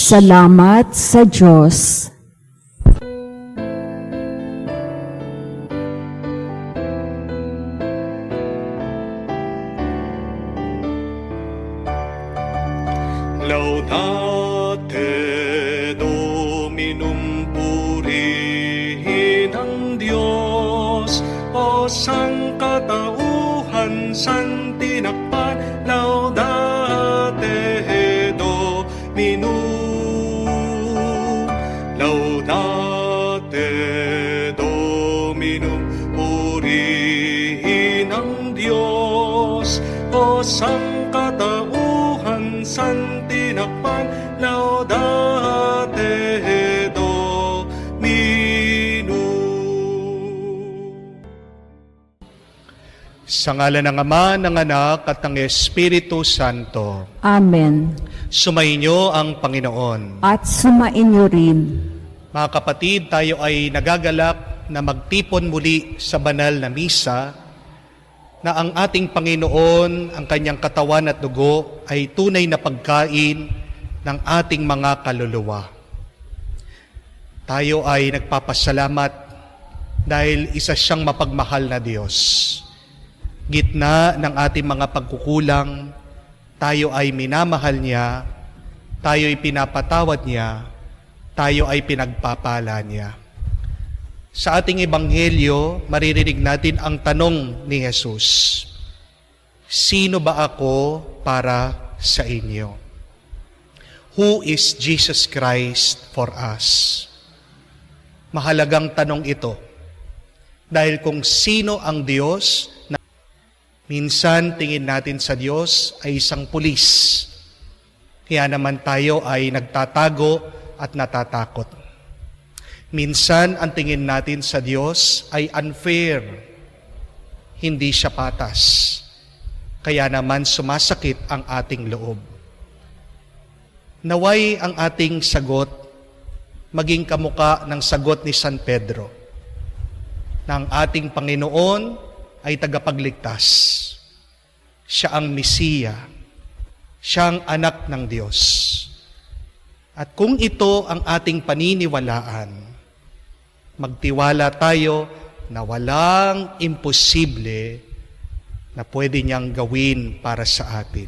Salamat sa Diyos. Laudate Dominum, purihin ang Diyos, o sangkatauhan san tinakpan. Laudate Dominum, laudate Dominum, purihin ang Diyos, o sangkatauhan san tinakpan. Laudate Dominum. Sa ngalan ng Ama, ng Anak, at ng Espiritu Santo. Amen. Sumainyo ang Panginoon. At sumainyo rin. Mga kapatid, tayo ay nagagalak na magtipon muli sa banal na misa, na ang ating Panginoon, ang kanyang katawan at dugo, ay tunay na pagkain ng ating mga kaluluwa. Tayo ay nagpapasalamat dahil isa siyang mapagmahal na Diyos. Gitna ng ating mga pagkukulang, tayo ay minamahal niya, tayo ay pinapatawad niya, tayo ay pinagpapala niya. Sa ating ebanghelyo, maririnig natin ang tanong ni Jesus, sino ba ako para sa inyo? Who is Jesus Christ for us? Mahalagang tanong ito. Dahil kung sino ang Diyos, minsan tingin natin sa Diyos ay isang pulis. Kaya naman tayo ay nagtatago at natatakot. Minsan ang tingin natin sa Diyos ay unfair. Hindi siya patas. kaya naman sumasakit ang ating loob. Naway ang ating sagot maging kamuka ng sagot ni San Pedro, na ang ating Panginoon ay tagapagligtas. Siya ang Mesiya. Siya ang anak ng Diyos. At kung ito ang ating paniniwalaan, magtiwala tayo na walang imposible na pwede niyang gawin para sa atin.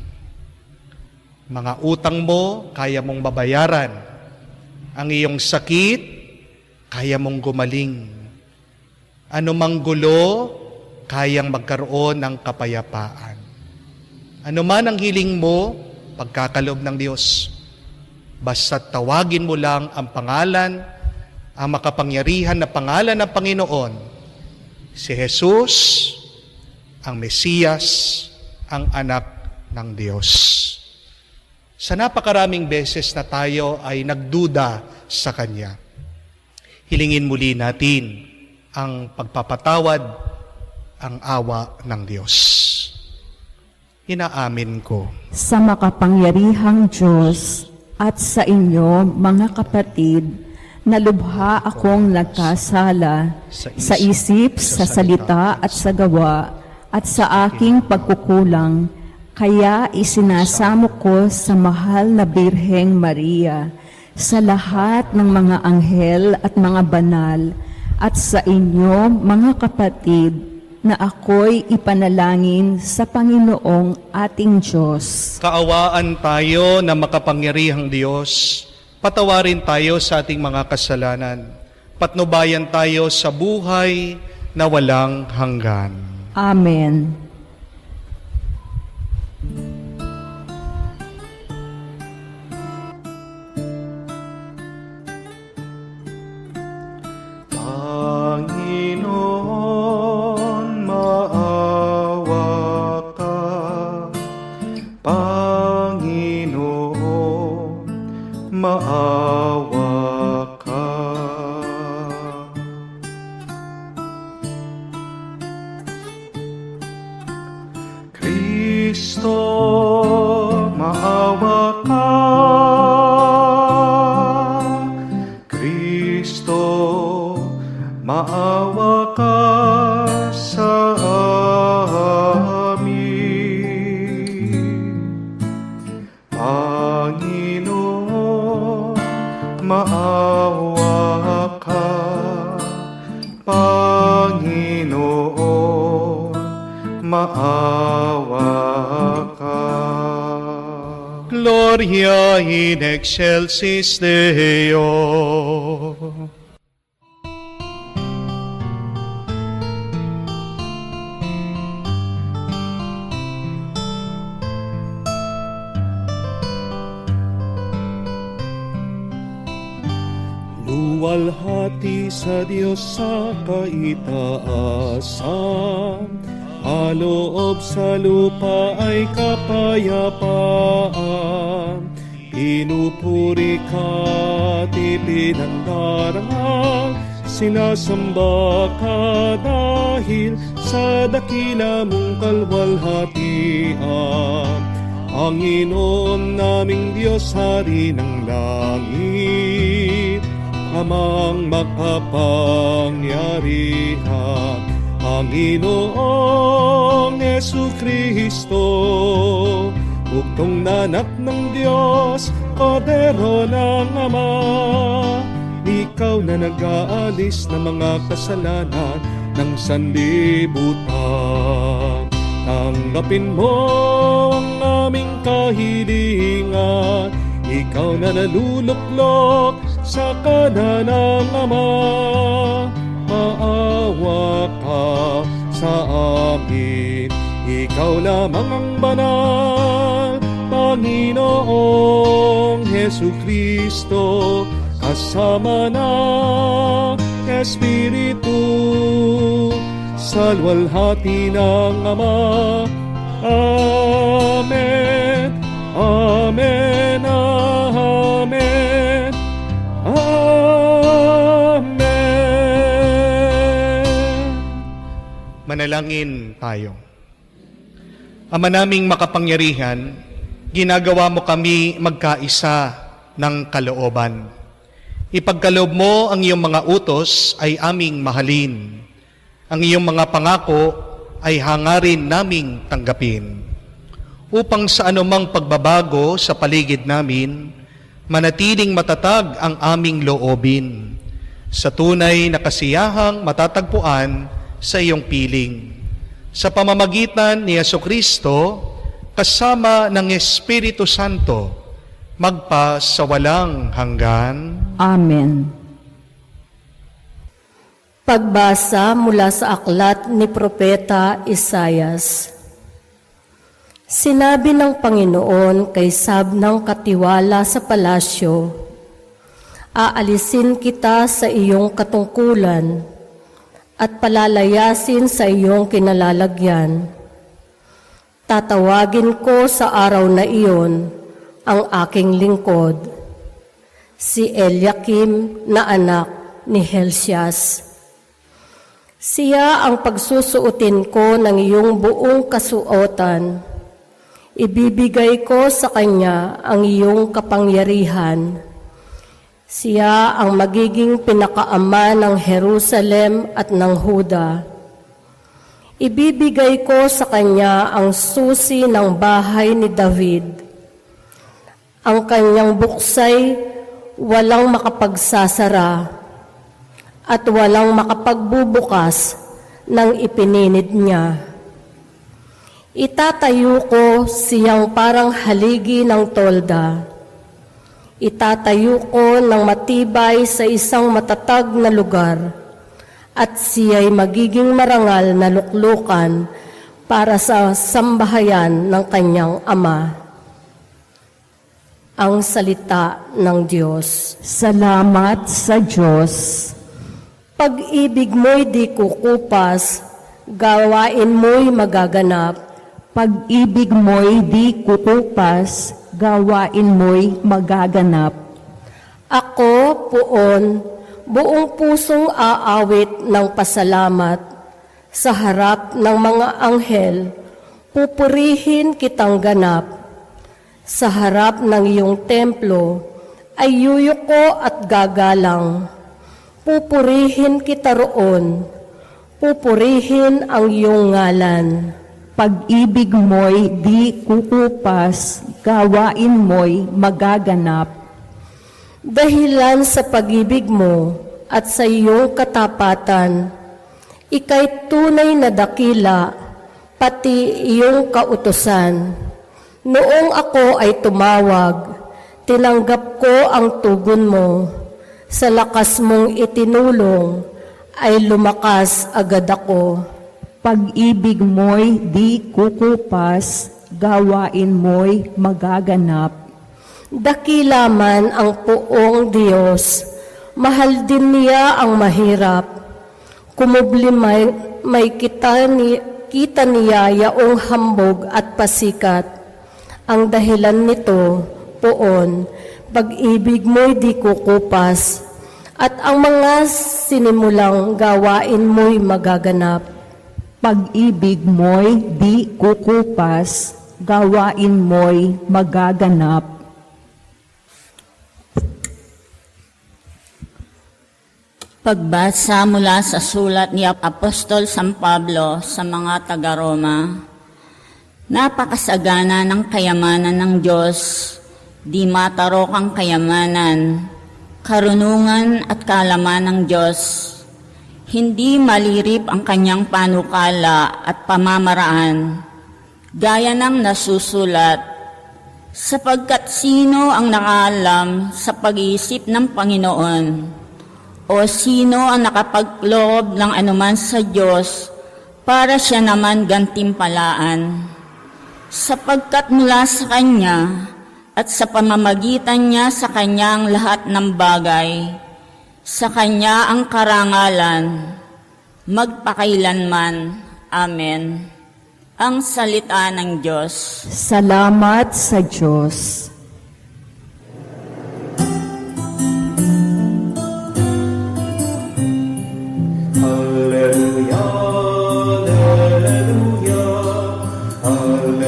Mga utang mo, kaya mong babayaran. Ang iyong sakit, kaya mong gumaling. Ano mang gulo, kayang magkaroon ng kapayapaan. Ano man ang hiling mo, pagkakaloob ng Diyos. Basta tawagin mo lang ang pangalan, ang makapangyarihan na pangalan ng Panginoon, si Jesus, ang Mesiyas, ang anak ng Diyos. Sa napakaraming beses na tayo ay nagduda sa Kanya, hilingin muli natin ang pagpapatawad, ang awa ng Diyos. Inaamin ko. Sa makapangyarihang Diyos at sa inyo, mga kapatid, na lubha akong nagkasala sa isip, sa salita at sa gawa, at sa aking pagkukulang, kaya isinasamo ko sa mahal na Birheng Maria, sa lahat ng mga anghel at mga banal, at sa inyo, mga kapatid, na ako'y ipanalangin sa Panginoong ating Diyos. Kaawaan tayo na makapangyarihang Diyos, patawarin tayo sa ating mga kasalanan, patnubayan tayo sa buhay na walang hanggan. Amen. Panginoon, maawa ka. Panginoon, maawa ka. Kristo, maawa ka. Kristo, maawa ka sa amin. Panginoon, maawa ka. Panginoon, maawa ka. Gloria in excelsis Deo. Luwalhati sa Diyos sa kaitaasan, aloob sa lupa ay kapayapaan. Pinupuri ka at ipinandarang, sinasamba ka dahil sa dakila mong kalwalhatian. Panginoon naming Diyos, Hari ng langit, Amang makapangyarihan, Panginoong Jesucristo, bugtong na anak ng Diyos, Kordero ng Ama. Ikaw na nag-aalis ng mga kasalanan ng sanlibutan. Tanggapin mo ang aming kahilingan, ikaw na naluluklok sa kanan ng Ama. Maawa ka sa amin, ikaw lamang ang banal, Panginoong Jesucristo, kasama ng Espiritu, sa luwalhati ng Ama. Amen, amen, amen, amen. Manalangin tayo. Ama naming makapangyarihan, ginagawa mo kami magkaisa ng kalooban. Ipagkaloob mo ang iyong mga utos ay aming mahalin. Ang iyong mga pangako ay hangarin naming tanggapin. Upang sa anumang pagbabago sa paligid namin, manatiling matatag ang aming loobin sa tunay na kasiyahang matatagpuan sa iyong piling. Sa pamamagitan ni Jesucristo, kasama ng Espiritu Santo, magpa sa walang hanggan. Amen. Pagbasa mula sa aklat ni Propeta Isayas. Sinabi ng Panginoon kay Sabnang Katiwala sa palasyo, "Aalisin kita sa iyong katungkulan at palalayasin sa iyong kinalalagyan. Tatawagin ko sa araw na iyon ang aking lingkod, si Eliakim na anak ni Helsias. Siya ang pagsusuotin ko ng iyong buong kasuotan. Ibibigay ko sa kanya ang iyong kapangyarihan. Siya ang magiging pinakaama ng Jerusalem at ng Huda. Ibibigay ko sa kanya ang susi ng bahay ni David. Ang kanyang buksay walang makapagsasara at walang makapagbubukas ng ipininid niya. Itatayo ko siyang parang haligi ng tolda. Itatayo ko ng matibay sa isang matatag na lugar, at siya'y magiging marangal na luklukan para sa sambahayan ng kanyang ama." Ang salita ng Diyos. Salamat sa Diyos. Pag-ibig mo'y di kukupas, gawain mo'y magaganap. Pag-ibig mo'y di kukupas, gawain mo'y magaganap. Ako, Poon, buong pusong aawit ng pasalamat. Sa harap ng mga anghel, pupurihin kitang ganap. Sa harap ng iyong templo, ay yuyuko at gagalang. Pupurihin kita roon, pupurihin ang iyong ngalan. Pag-ibig mo'y di kukupas, gawain mo'y magaganap. Dahilan sa pag-ibig mo at sa iyong katapatan, ika'y tunay na dakila, pati iyong kautusan. Noong ako ay tumawag, tinanggap ko ang tugon mo. Sa lakas mong itinulong, ay lumakas agad ako. Pag-ibig mo'y di kukupas, gawain mo'y magaganap. Dakila man ang Poong Diyos, mahal din niya ang mahirap. Kumubli may kita niya yaong hambog at pasikat. Ang dahilan nito, Poon, pag-ibig mo'y di kukupas, at ang mga sinimulang gawain mo'y magaganap. Pag-ibig mo'y di kukupas, gawain mo'y magaganap. Pagbasa mula sa sulat ni Apostol San Pablo sa mga taga-Roma. Napakasagana ng kayamanan ng Diyos, di matarok ang kayamanan, karunungan at kaalaman ng Diyos. Hindi malirip ang kanyang panukala at pamamaraan, gaya ng nasusulat, sapagkat sino ang nakaalam sa pag-iisip ng Panginoon, o sino ang nakapagploob ng anuman sa Diyos para siya naman gantimpalaan. Sapagkat mula sa Kanya at sa pamamagitan niya sa Kanyang lahat ng bagay, sa Kanya ang karangalan, magpakailanman. Amen. Ang salita ng Diyos. Salamat sa Diyos. Alleluia, alleluia, alleluia.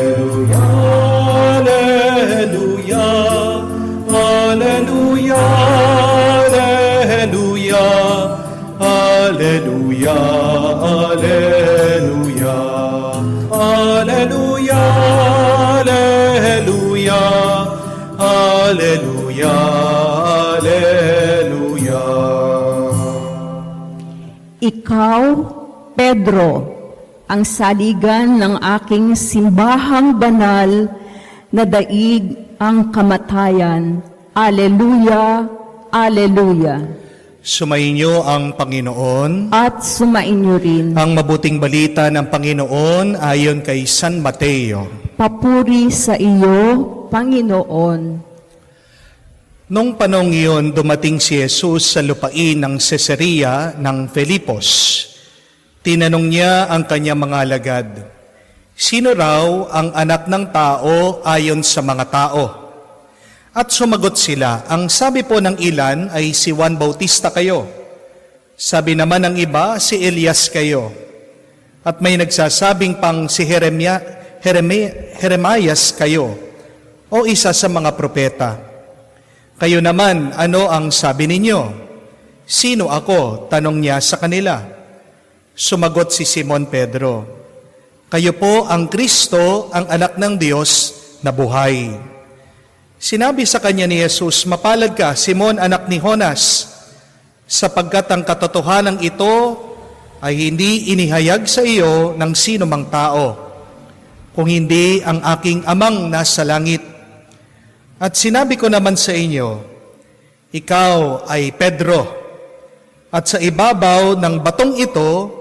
Ikaw, Pedro, ang saligan ng aking simbahang banal na daig ang kamatayan. Alleluia, Alleluia. Sumainyo ang Panginoon. At sumainyo rin. Ang mabuting balita ng Panginoon ayon kay San Mateo. Papuri sa iyo, Panginoon. Noong panahong iyon, dumating si Jesus sa lupain ng Caesarea ng Filipos. Tinanong niya ang kanyang mga alagad, "Sino raw ang anak ng tao ayon sa mga tao?" At sumagot sila, "Ang sabi po ng ilan ay si Juan Bautista kayo. Sabi naman ng iba, si Elias kayo. At may nagsasabing pang si Jeremias kayo, o isa sa mga propeta. Kayo naman, ano ang sabi ninyo?" "Sino ako?" tanong niya sa kanila. Sumagot si Simon Pedro, "Kayo po ang Kristo, ang anak ng Diyos na buhay." Sinabi sa kanya ni Jesus, "Mapalad ka, Simon, anak ni Jonas, sapagkat ang katotohanan ito ay hindi inihayag sa iyo ng sino mang tao, kung hindi ang aking amang nasa langit. At sinabi ko naman sa inyo, ikaw ay Pedro, at sa ibabaw ng batong ito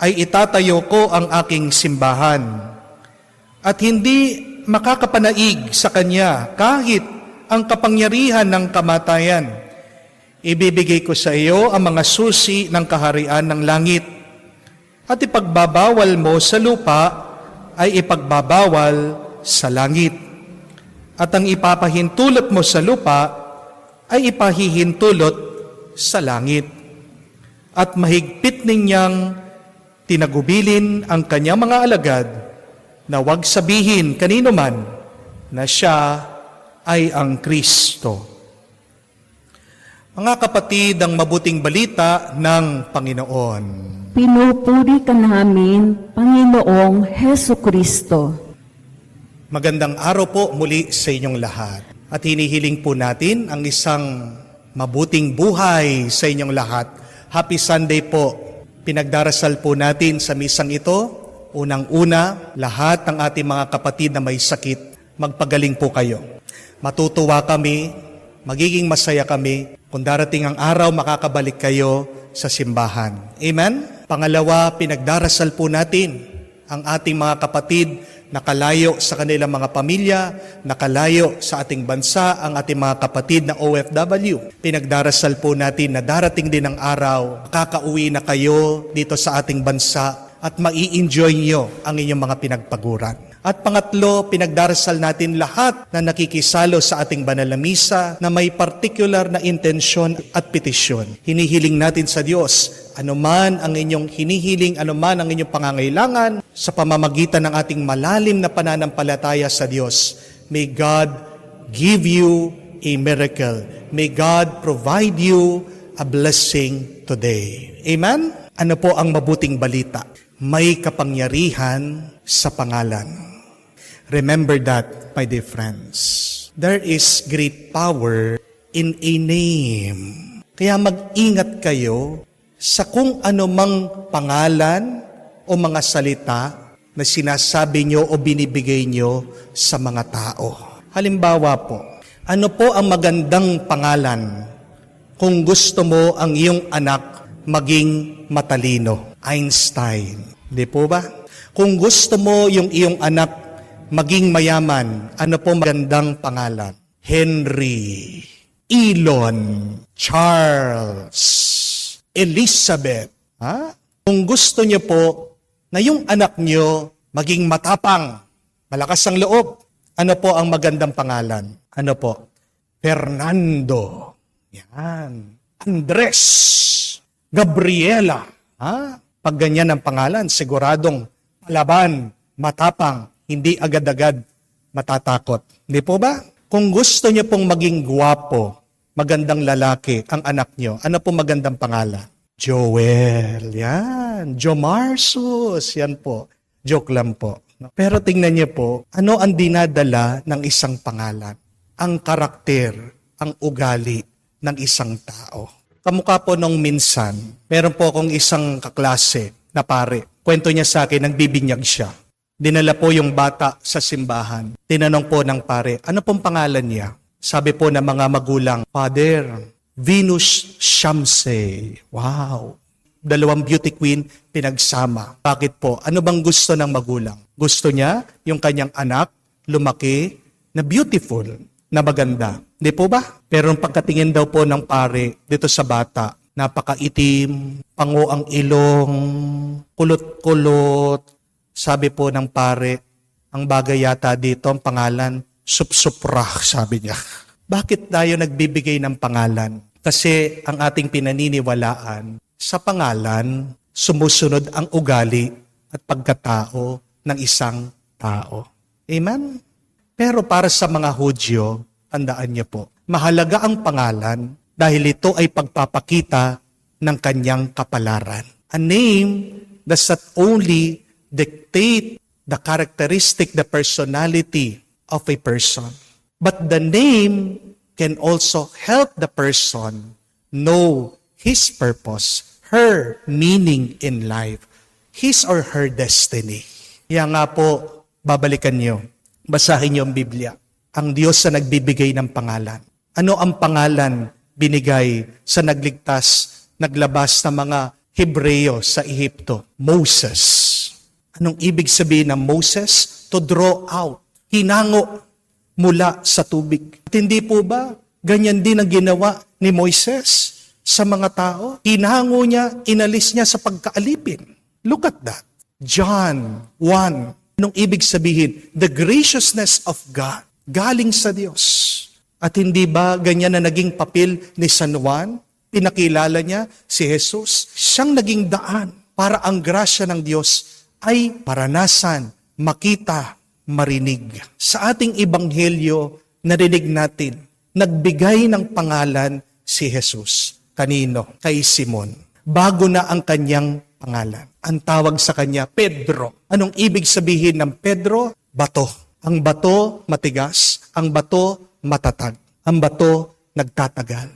ay itatayo ko ang aking simbahan. At hindi makakapanaig sa kanya kahit ang kapangyarihan ng kamatayan. Ibibigay ko sa iyo ang mga susi ng kaharian ng langit. At ipagbabawal mo sa lupa ay ipagbabawal sa langit. At ang ipapahintulot mo sa lupa ay ipahihintulot sa langit. At mahigpit ninyang tinagubilin ang kanyang mga alagad na huwag sabihin kanino man na siya ay ang Kristo." Mga kapatid, ang mabuting balita ng Panginoon. Pinupuri ka namin, Panginoong Heso Kristo. Magandang araw po muli sa inyong lahat. At hinihiling po natin ang isang mabuting buhay sa inyong lahat. Happy Sunday po. Pinagdarasal po natin sa misang ito. Unang-una, lahat ng ating mga kapatid na may sakit, magpagaling po kayo. Matutuwa kami, magiging masaya kami, kung darating ang araw makakabalik kayo sa simbahan. Amen? Pangalawa, pinagdarasal po natin ang ating mga kapatid nakalayo sa kanilang mga pamilya, nakalayo sa ating bansa, ang ating mga kapatid na OFW. Pinagdarasal po natin na darating din ang araw, kakauwi na kayo dito sa ating bansa at mai-enjoy nyo ang inyong mga pinagpaguran. At pangatlo, pinagdarasal natin lahat na nakikisalo sa ating banal na misa na may particular na intensyon at petisyon. Hinihiling natin sa Diyos, anuman ang inyong hinihiling, anuman ang inyong pangangailangan, sa pamamagitan ng ating malalim na pananampalataya sa Diyos, may God give you a miracle. May God provide you a blessing today. Amen? Ano po ang mabuting balita? May kapangyarihan sa pangalan. Remember that, my dear friends. There is great power in a name. Kaya mag-ingat kayo sa kung anumang pangalan o mga salita na sinasabi nyo o binibigay nyo sa mga tao. Halimbawa po, ano po ang magandang pangalan kung gusto mo ang iyong anak maging matalino? Einstein. Di po ba? Kung gusto mo yung iyong anak maging mayaman, ano po magandang pangalan? Henry, Elon, Charles, Elizabeth. Ha? Kung gusto niyo po na yung anak niyo maging matapang, malakas ang loob, ano po ang magandang pangalan? Ano po? Fernando. Yan. Andres. Gabriela. Ha? Pag ganyan ang pangalan, siguradong laban, matapang, hindi agad-agad matatakot. Hindi po ba? Kung gusto niyo pong maging gwapo, magandang lalaki ang anak niyo, ano po magandang pangalan? Joel. Yan. Jomarsus. Yan po. Joke lang po. Pero tingnan niyo po, ano ang dinadala ng isang pangalan? Ang karakter, ang ugali ng isang tao. kamukha po nung minsan, meron po akong isang kaklase na pare. Kwento niya sa akin, nagbibinyag siya. Dinala po yung bata sa simbahan. Tinanong po ng pare, ano pong pangalan niya? Sabi po ng mga magulang, Father, Venus Shamse. Wow! 2 beauty queen pinagsama. Bakit po? Ano bang gusto ng magulang? Gusto niya yung kanyang anak lumaki na beautiful, na maganda. Di po ba? Pero ang pagkatingin daw po ng pare dito sa bata, napakaitim, pango ang ilong, kulot-kulot. Sabi po ng pare, ang bagay yata dito, ang pangalan, Supsuprah, sabi niya. Bakit tayo nagbibigay ng pangalan? Kasi ang ating pinaniniwalaan, sa pangalan, sumusunod ang ugali at pagkatao ng isang tao. Amen? Pero para sa mga Hudyo, tandaan niyo po, mahalaga ang pangalan dahil ito ay pagpapakita ng kanyang kapalaran. A name does not only dictate the characteristic, the personality of a person, but the name can also help the person know his purpose, her meaning in life, his or her destiny. Kaya nga po, babalikan niyo, basahin niyo ang Biblia. Ang Diyos na nagbibigay ng pangalan. Ano ang pangalan binigay sa nagligtas, naglabas ng mga Hebreyo sa Ehipto? Moses. Anong ibig sabihin ng Moses? To draw out. Hinango mula sa tubig. At hindi po ba ganyan din ang ginawa ni Moises sa mga tao? Hinango niya, inalis niya sa pagkaalipin. Look at that. John 1. Anong ibig sabihin? The graciousness of God. Galing sa Diyos. At hindi ba ganyan na naging papel ni San Juan? Pinakilala niya si Jesus. Siyang naging daan para ang grasya ng Diyos ay maranasan, makita, marinig. Sa ating ebanghelyo, narinig natin, nagbigay ng pangalan si Jesus. Kanino? Kay Simon. Bago na ang kanyang pangalan. Ang tawag sa kanya, Pedro. Anong ibig sabihin ng Pedro? Bato. Ang bato, matigas. Ang bato, matatag. Ang bato, nagtatagal.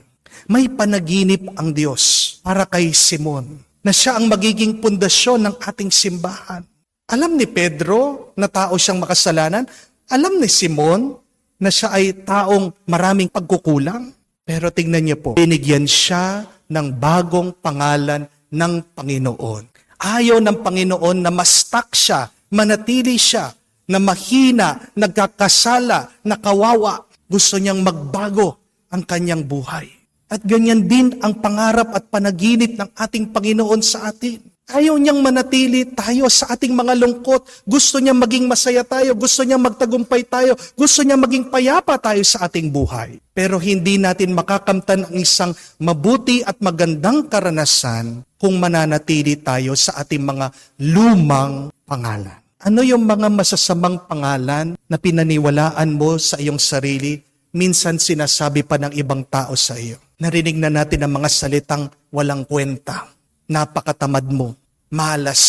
May panaginip ang Diyos para kay Simon na siya ang magiging pundasyon ng ating simbahan. Alam ni Pedro na tao siyang makasalanan. Alam ni Simon na siya ay taong maraming pagkukulang. Pero tingnan niyo po, binigyan siya ng bagong pangalan ng Panginoon. Ayaw ng Panginoon na mastak siya, manatili siya, na mahina, nagkakasala, nakawawa. Gusto niyang magbago ang kanyang buhay. At ganyan din ang pangarap at panaginip ng ating Panginoon sa atin. Ayaw niyang manatili tayo sa ating mga lungkot. Gusto niyang maging masaya tayo. Gusto niyang magtagumpay tayo. Gusto niyang maging payapa tayo sa ating buhay. Pero hindi natin makakamtan ang isang mabuti at magandang karanasan kung mananatili tayo sa ating mga lumang pangalan. Ano yung mga masasamang pangalan na pinaniwalaan mo sa iyong sarili? Minsan sinasabi pa ng ibang tao sa iyo. Narinig na natin ang mga salitang walang kwenta. Napakatamad mo, malas,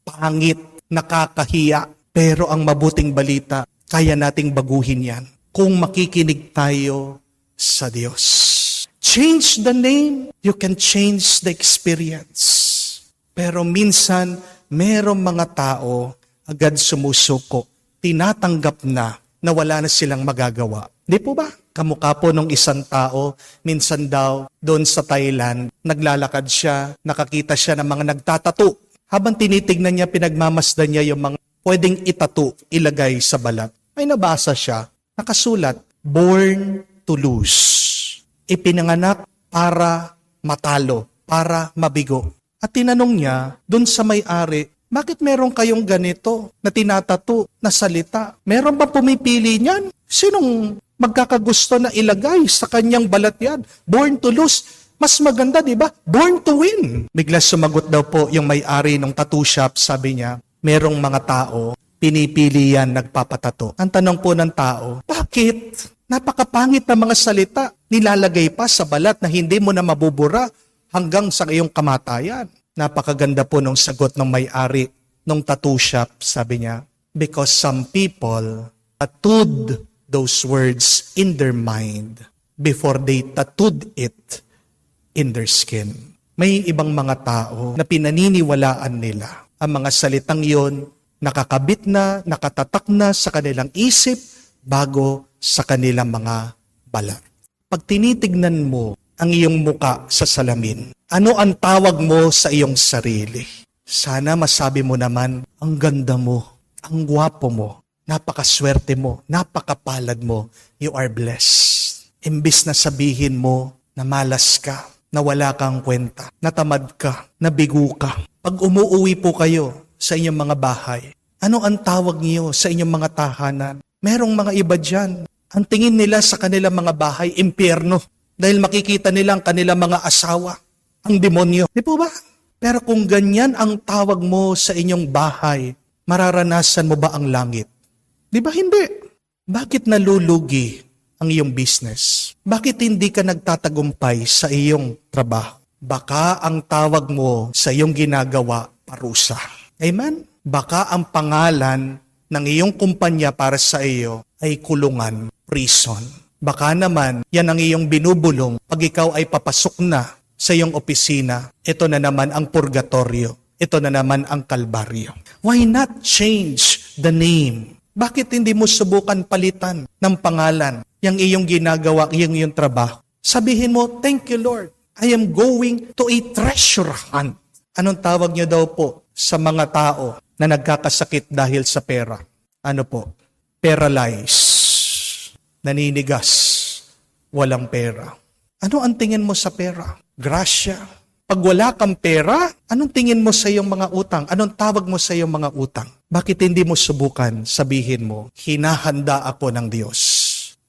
pangit, nakakahiya. Pero ang mabuting balita, kaya nating baguhin yan kung makikinig tayo sa Diyos. Change the name, you can change the experience. Pero minsan, merong mga tao agad sumusuko, tinatanggap na wala na silang magagawa. Di po ba? Kamukha po nung isang tao, minsan daw doon sa Thailand, naglalakad siya, nakakita siya ng mga nagtatato. Habang tinitignan niya, pinagmamasdan niya yung mga pwedeng itato, ilagay sa balat. May nabasa siya, nakasulat, born to lose. Ipinanganak para matalo, para mabigo. At tinanong niya, doon sa may-ari, bakit meron kayong ganito na tinatato na salita? Meron ba pumipili niyan? Sinong magkakagusto na ilagay sa kanyang balat yan? Born to lose. Mas maganda, di ba? Born to win. Bigla sumagot daw po yung may-ari ng tattoo shop. Sabi niya, merong mga tao, pinipili yan, nagpapatato. Ang tanong po ng tao, bakit? Napakapangit na mga salita. Nilalagay pa sa balat na hindi mo na mabubura hanggang sa iyong kamatayan. Napakaganda po nung sagot ng may-ari ng tattoo shop. Sabi niya, because some people tattooed those words in their mind before they tattooed it in their skin. May ibang mga tao na pinaniniwalaan nila ang mga salitang yon, nakakabit na, nakatatak na sa kanilang isip bago sa kanilang mga balat. Pag tinitignan mo ang iyong muka sa salamin, ano ang tawag mo sa iyong sarili? Sana masabi mo naman, ang ganda mo, ang gwapo mo, napakaswerte mo, napakapalad mo, you are blessed. Imbis na sabihin mo na malas ka, na wala kang kwenta, natamad ka, nabigo ka. Pag umuuwi po kayo sa inyong mga bahay, ano ang tawag niyo sa inyong mga tahanan? Merong mga iba dyan, ang tingin nila sa kanilang mga bahay, impyerno. Dahil makikita nila ang kanilang mga asawa, ang demonyo. Di po ba? Pero kung ganyan ang tawag mo sa inyong bahay, mararanasan mo ba ang langit? Di ba hindi? Bakit nalulugi ang iyong business? Bakit hindi ka nagtatagumpay sa iyong trabaho? Baka ang tawag mo sa iyong ginagawa, parusa. Amen? Baka ang pangalan ng iyong kumpanya para sa iyo ay kulungan, prison. Baka naman, yan ang iyong binubulong pag ikaw ay papasok na sa iyong opisina. Ito na naman ang purgatorio. Ito na naman ang kalbaryo. Why not change the name? Bakit hindi mo subukan palitan ng pangalan yung iyong ginagawa, yung iyong trabaho? Sabihin mo, thank you Lord. I am going to a treasure hunt. Anong tawag niyo daw po sa mga tao na nagkakasakit dahil sa pera? Ano po? Paralyzed. Naninigas, walang pera. Ano ang tingin mo sa pera? Grasya. Pag wala kang pera, anong tingin mo sa iyong mga utang? Anong tawag mo sa iyong mga utang? Bakit hindi mo subukan, sabihin mo, hinahanda ako ng Diyos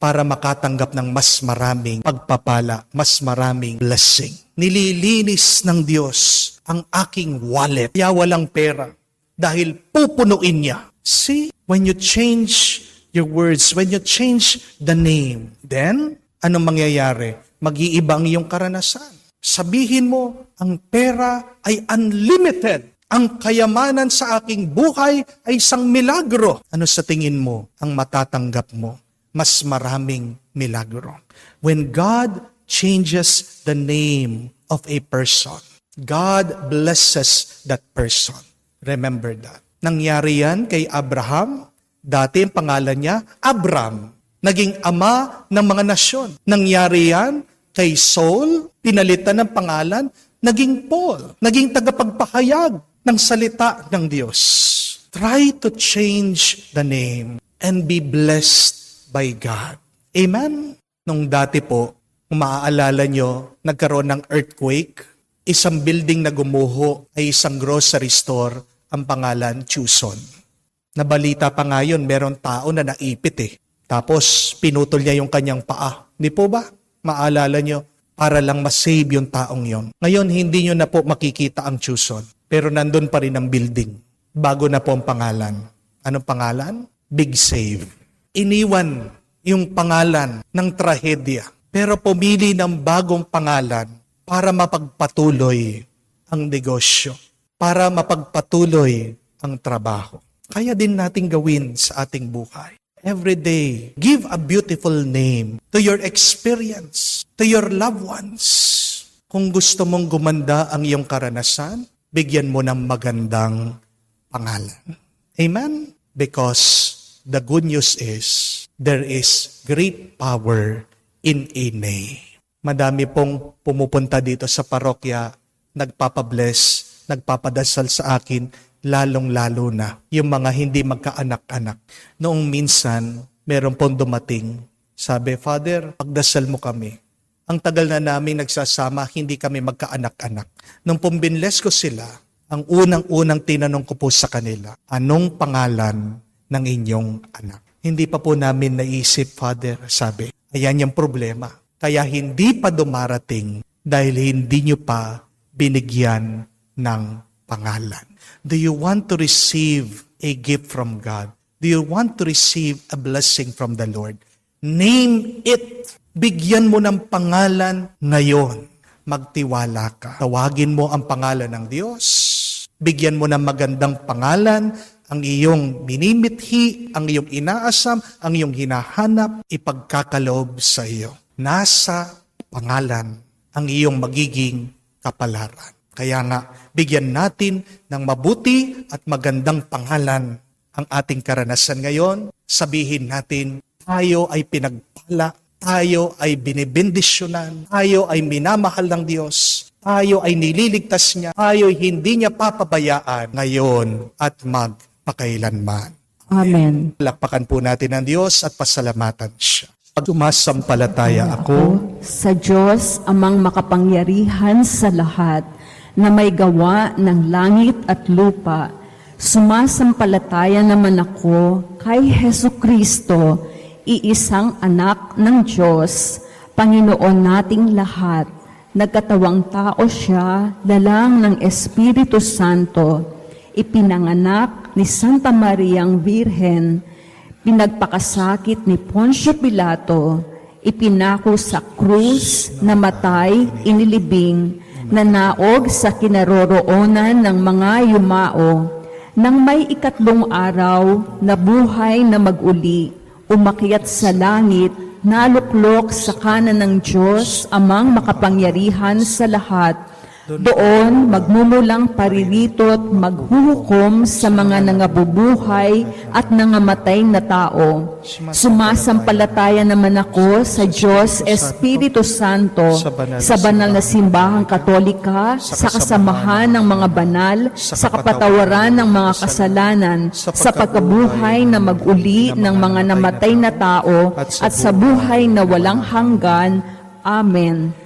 para makatanggap ng mas maraming pagpapala, mas maraming blessing. Nililinis ng Diyos ang aking wallet, kaya walang pera, dahil pupunuin niya. See, when you change your words, when you change the name, then, anong mangyayari? Mag-iiba ang iyong karanasan. Sabihin mo, ang pera ay unlimited. Ang kayamanan sa aking buhay ay isang milagro. Ano sa tingin mo ang matatanggap mo? Mas maraming milagro. When God changes the name of a person, God blesses that person. Remember that. Nangyari yan kay Abraham. Dati ang pangalan niya, Abram, naging ama ng mga nasyon. Nangyari yan kay Saul, pinalitan ng pangalan, naging Paul, naging tagapagpahayag ng salita ng Diyos. Try to change the name and be blessed by God. Amen? Nung dati po, kung maaalala nyo, nagkaroon ng earthquake, isang building na gumuho ay isang grocery store, ang pangalan Tucson. Nabalita pa nga yun, meron tao na naipit eh. Tapos pinutol niya yung kanyang paa. Di po ba? Maalala nyo, para lang masave yung taong yon. Ngayon, hindi nyo na po makikita ang Tucson. Pero nandun pa rin ang building. Bago na po ang pangalan. Anong pangalan? Big Save. Iniwan yung pangalan ng trahedya. Pero pumili ng bagong pangalan para mapagpatuloy ang negosyo. Para mapagpatuloy ang trabaho. Kaya din natin gawin sa ating buhay. Every day, give a beautiful name to your experience, to your loved ones. Kung gusto mong gumanda ang iyong karanasan, bigyan mo ng magandang pangalan. Amen? Because the good news is, there is great power in a name. Madami pong pumupunta dito sa parokya, nagpapabless, nagpapadasal sa akin, lalong-lalo na yung mga hindi magkaanak-anak. Noong minsan, meron pong dumating, sabi, Father, pagdasal mo kami. Ang tagal na namin nagsasama, hindi kami magkaanak-anak. Nung pumbinles ko sila, ang unang-unang tinanong ko po sa kanila, anong pangalan ng inyong anak? Hindi pa po namin naisip, Father, sabi. Ayan yung problema. Kaya hindi pa dumarating dahil hindi nyo pa binigyan ng pangalan. Do you want to receive a gift from God? Do you want to receive a blessing from the Lord? Name it. Bigyan mo ng pangalan ngayon. Magtiwala ka. Tawagin mo ang pangalan ng Diyos. Bigyan mo ng magandang pangalan ang iyong minimithi, ang iyong inaasam, ang iyong hinahanap, ipagkakaloob sa iyo. Nasa pangalan ang iyong magiging kapalaran. Kaya nga, bigyan natin ng mabuti at magandang pangalan ang ating karanasan ngayon. Sabihin natin, tayo ay pinagpala, tayo ay binibendisyonan, tayo ay minamahal ng Diyos, tayo ay nililigtas niya, tayo ay hindi niya papabayaan ngayon at magpakailanman. Amen. Lakpakan po natin ang Diyos at pasalamatan siya. Pag sumasampalataya ako Sa Diyos, amang makapangyarihan sa lahat, na may gawa ng langit at lupa, sumasampalataya naman ako kay Hesukristo, iisang anak ng Diyos, Panginoon nating lahat. Nagkatawang tao siya, lalang ng Espiritu Santo, ipinanganak ni Santa Mariang Birhen, pinagpakasakit ni Poncio Pilato, ipinako sa krus, namatay, inilibing, nanaog sa kinaroroonan ng mga yumao, nang may ikatlong araw, nabuhay na mag-uli, umakyat sa langit, naluklok sa kanan ng Diyos, amang makapangyarihan sa lahat. Doon magmumulang paririto't maghuhukom sa mga nangabubuhay at nangamatay na tao. Sumasampalataya naman ako sa Diyos Espiritu Santo, sa banal na simbahang katolika, sa kasamahan ng mga banal, sa kapatawaran ng mga kasalanan, sa pagkabuhay na mag-uli ng mga namatay na tao, at sa buhay na walang hanggan. Amen.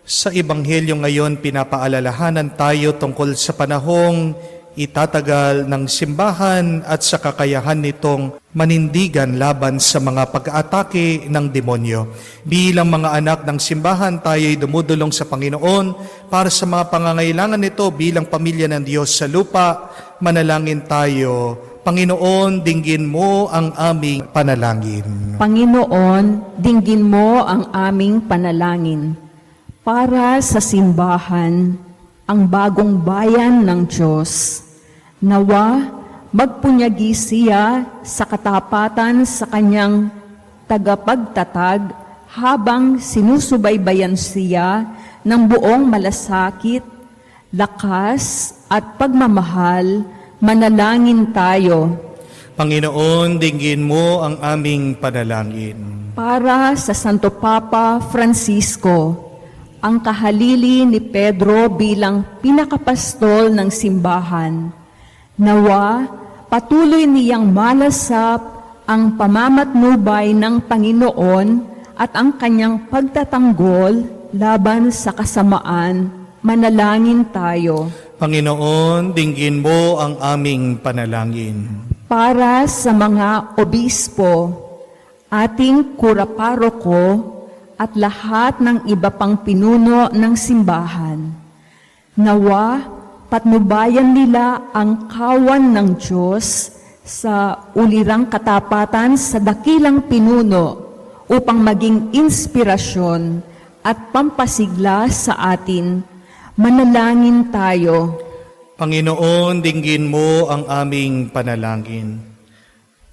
Sa Ebanghelyo ngayon, pinapaalalahanan tayo tungkol sa panahong itatagal ng simbahan at sa kakayahan nitong manindigan laban sa mga pag-aatake ng demonyo. Bilang mga anak ng simbahan, tayo'y dumudulong sa Panginoon para sa mga pangangailangan nito bilang pamilya ng Diyos sa lupa. Manalangin tayo. Panginoon, dinggin mo ang aming panalangin. Panginoon, dinggin mo ang aming panalangin. Para sa simbahan, ang bagong bayan ng Diyos, nawa magpunyagi siya sa katapatan sa kanyang tagapagtatag habang sinusubaybayan siya ng buong malasakit, lakas at pagmamahal. Manalangin tayo. Panginoon, dinggin mo ang aming panalangin. Para sa Santo Papa Francisco, ang kahalili ni Pedro bilang pinakapastol ng simbahan, nawa patuloy niyang malasap ang pamamatnubay ng Panginoon at ang kanyang pagtatanggol laban sa kasamaan. Manalangin tayo. Panginoon, dinggin mo ang aming panalangin. Para sa mga obispo, ating kuraparoko, at lahat ng iba pang pinuno ng simbahan, nawa patnubayan nila ang kawan ng Diyos sa ulirang katapatan sa dakilang pinuno upang maging inspirasyon at pampasigla sa atin. Manalangin tayo. Panginoon, dinggin mo ang aming panalangin.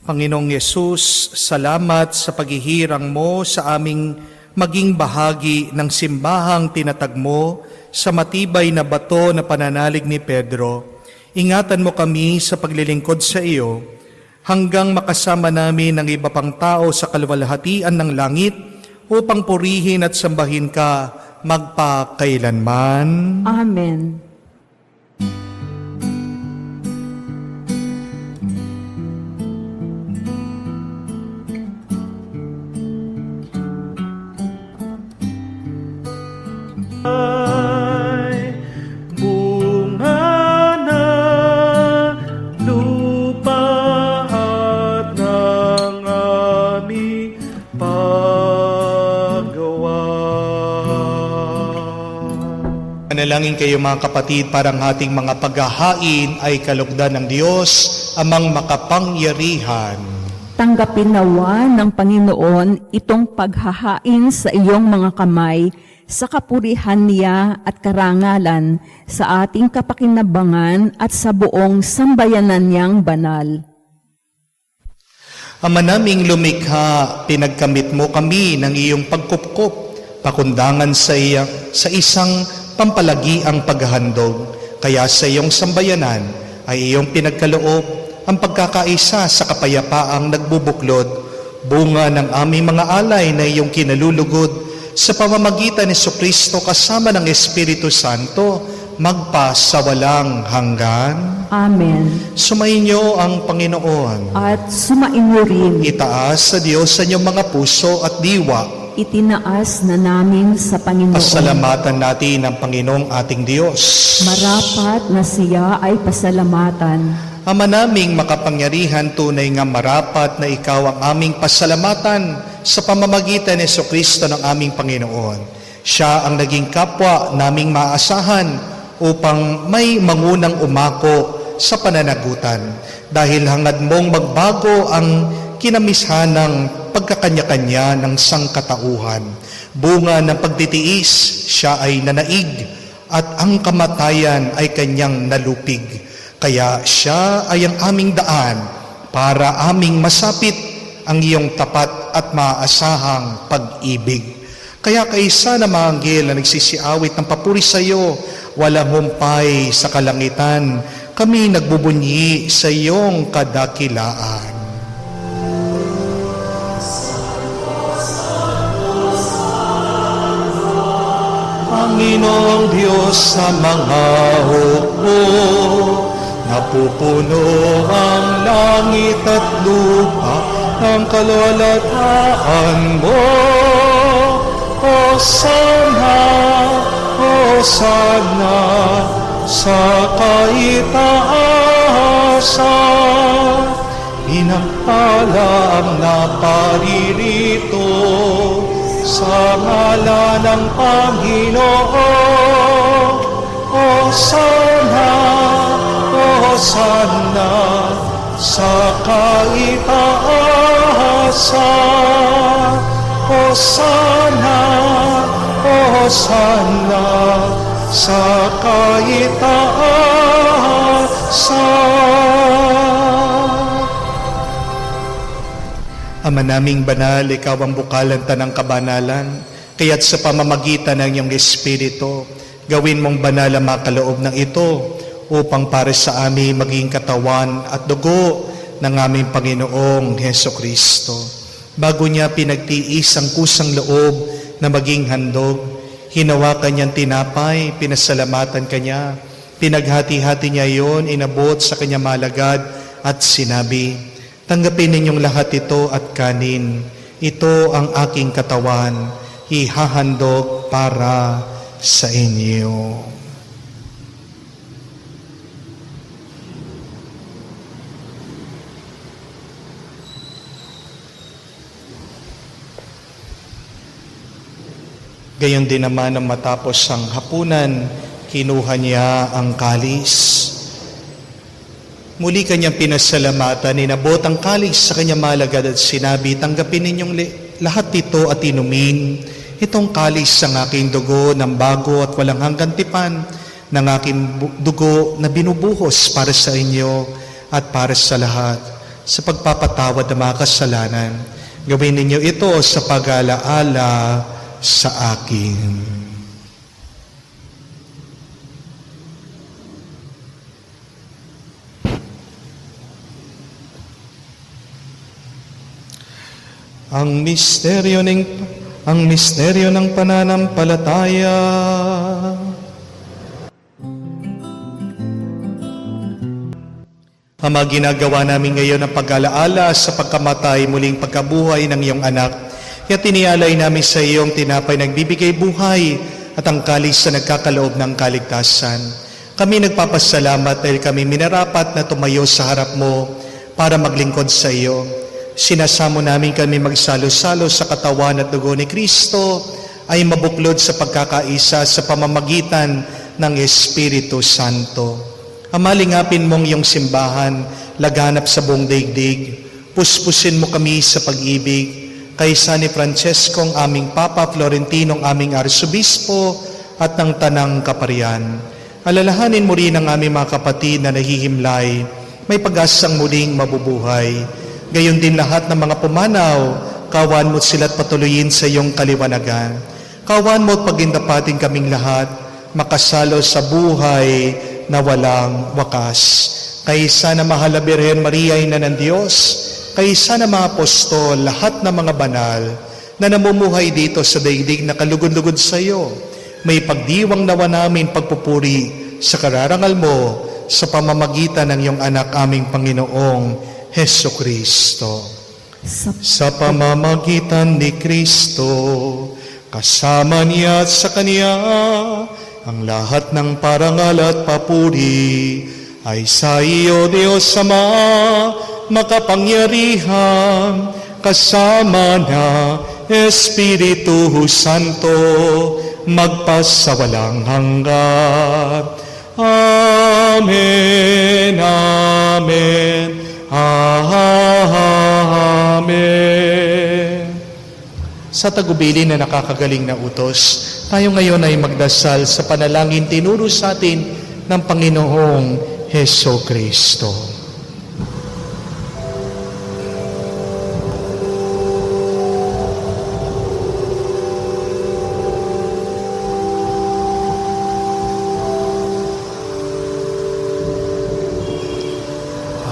Panginoong Yesus, salamat sa paghihirang mo sa aming maging bahagi ng simbahang tinatag mo sa matibay na bato na pananalig ni Pedro. Ingatan mo kami sa paglilingkod sa iyo hanggang makasama namin ang iba pang tao sa kaluwalhatian ng langit upang purihin at sambahin ka magpakailanman. Amen. Ay bunga na lupa at ng aming paggawa. Manalangin kayo mga kapatid para ang ating mga paghahain ay kalugdan ng Diyos, amang makapangyarihan. Tanggapin nawa ng Panginoon itong paghahain sa iyong mga kamay sa kapurihan niya at karangalan sa ating kapakinabangan at sa buong sambayanan niyang banal. Ama naming lumikha, pinagkamit mo kami ng iyong pagkupkop pakundangan sa isang pampalagiang paghahandog. Kaya sa iyong sambayanan ay iyong pinagkaloob ang pagkakaisa sa kapayapaang nagbubuklod, bunga ng aming mga alay na iyong kinalulugod sa pamamagitan ni Jesucristo kasama ng Espiritu Santo, magpa sa walang hanggan. Amen. Sumainyo ang Panginoon. At sumainyo rin, Itaas sa Diyos sa inyong mga puso at diwa. itinaas na namin sa Panginoon. Pasalamatan natin ang Panginoong ating Diyos. Marapat na siya ay pasalamatan. Ama naming makapangyarihan, tunay nga marapat na ikaw ang aming pasalamatan sa pamamagitan ni Jesucristo ng aming Panginoon. Siya ang naging kapwa naming maasahan upang may mangunang umako sa pananagutan. Dahil hangad mong magbago ang kinamishanang pagkakanya-kanya ng sangkatauhan. Bunga ng pagtitiis, siya ay nanaig at ang kamatayan ay kanyang nalupig. Kaya siya ay ang aming daan para aming masapit ang iyong tapat at maaasahang pag-ibig. Kaya kaisa na mga anghel na nagsisiawit ng papuri sa iyo, walang humpay sa kalangitan, kami nagbubunyi sa iyong kadakilaan. Panginoong Diyos sa mga hukbo, napupuno ang langit at lupa ng kaluwalhatian mo. Hosana, Hosana sa kaitaasan. Pinagpala ang naparirito sa ngalan ng Panginoon. Hosana, Hosana sa kaitaasan. Hosana, Hosana sa kaitaasan. Ama naming banal, ikaw ang bukalan ng kabanalan, kaya't sa pamamagitan ng iyong Espiritu, gawin mong banal ang makaloob ng ito upang para sa amin maging katawan at dugo ng aming Panginoong Hesukristo. Bago niya pinagtiis ang kusang loob na maging handog, hinawakan niyang tinapay, pinasalamatan kanya, pinaghati-hati niya iyon, inabot sa kanya malagad at sinabi, tanggapin ninyong lahat ito at kanin. Ito ang aking katawan, ihahandog para sa inyo. Gayon din naman nang matapos ang hapunan, kinuha niya ang kalis. Muli kanyang pinasalamatan, inabot ang kalis sa kanyang malagad at sinabi, tanggapin ninyong lahat ito at inumin. Itong kalis ang aking dugo ng bago at walang hanggang tipan ng aking dugo na binubuhos para sa inyo at para sa lahat sa pagpapatawad ng mga kasalanan. Gawin ninyo ito sa pag-alaala sa akin. Ang misteryo ng pananampalataya. Ama, ginagawa namin ngayon ang pag-alaala sa pagkamatay muling pagkabuhay ng iyong anak. Kaya tinialay namin sa iyong tinapay nagbibigay buhay at ang kalis na nagkakaloob ng kaligtasan. Kami nagpapasalamat dahil kami minarapat na tumayo sa harap mo para maglingkod sa iyo. Sinasamo namin kami magsalo-salo sa katawan at dugo ni Kristo ay mabuklod sa pagkakaisa sa pamamagitan ng Espiritu Santo. Amalingapin mong iyong simbahan, laganap sa buong daigdig. Puspusin mo kami sa pag-ibig. Kaysa ni Francesco ang aming Papa, Florentino ang aming Arsobispo at ng Tanang Kaparian. Alalahanin mo rin ang aming mga kapatid na nahihimlay, may pag-asang muling mabubuhay. Gayon din lahat ng mga pumanaw, kawan mo sila't patuloyin sa iyong kaliwanagan. Kawan mo at pagindapating kaming lahat, makasalo sa buhay na walang wakas. Kaysa na mahal na Birhen Maria, Ina ng Diyos, kaysa na mga apostol, lahat ng mga banal na namumuhay dito sa daigdig na kalugod-lugod sa iyo, may pagdiwang nawa namin pagpupuri sa kararangal mo sa pamamagitan ng iyong anak aming Panginoong Heso Kristo. Sa pamamagitan ni Kristo, kasama niya at sa Kanya, ang lahat ng parangal at papuri ay sa iyo, Diyos Ama, makapangyarihan, kasama na Espiritu Santo, magpasawalang hanggan. Amen, amen, amen. Sa tagubilin na nakakagaling na utos, tayo ngayon ay magdasal sa panalangin tinuro sa atin ng Panginoong Heso Kristo.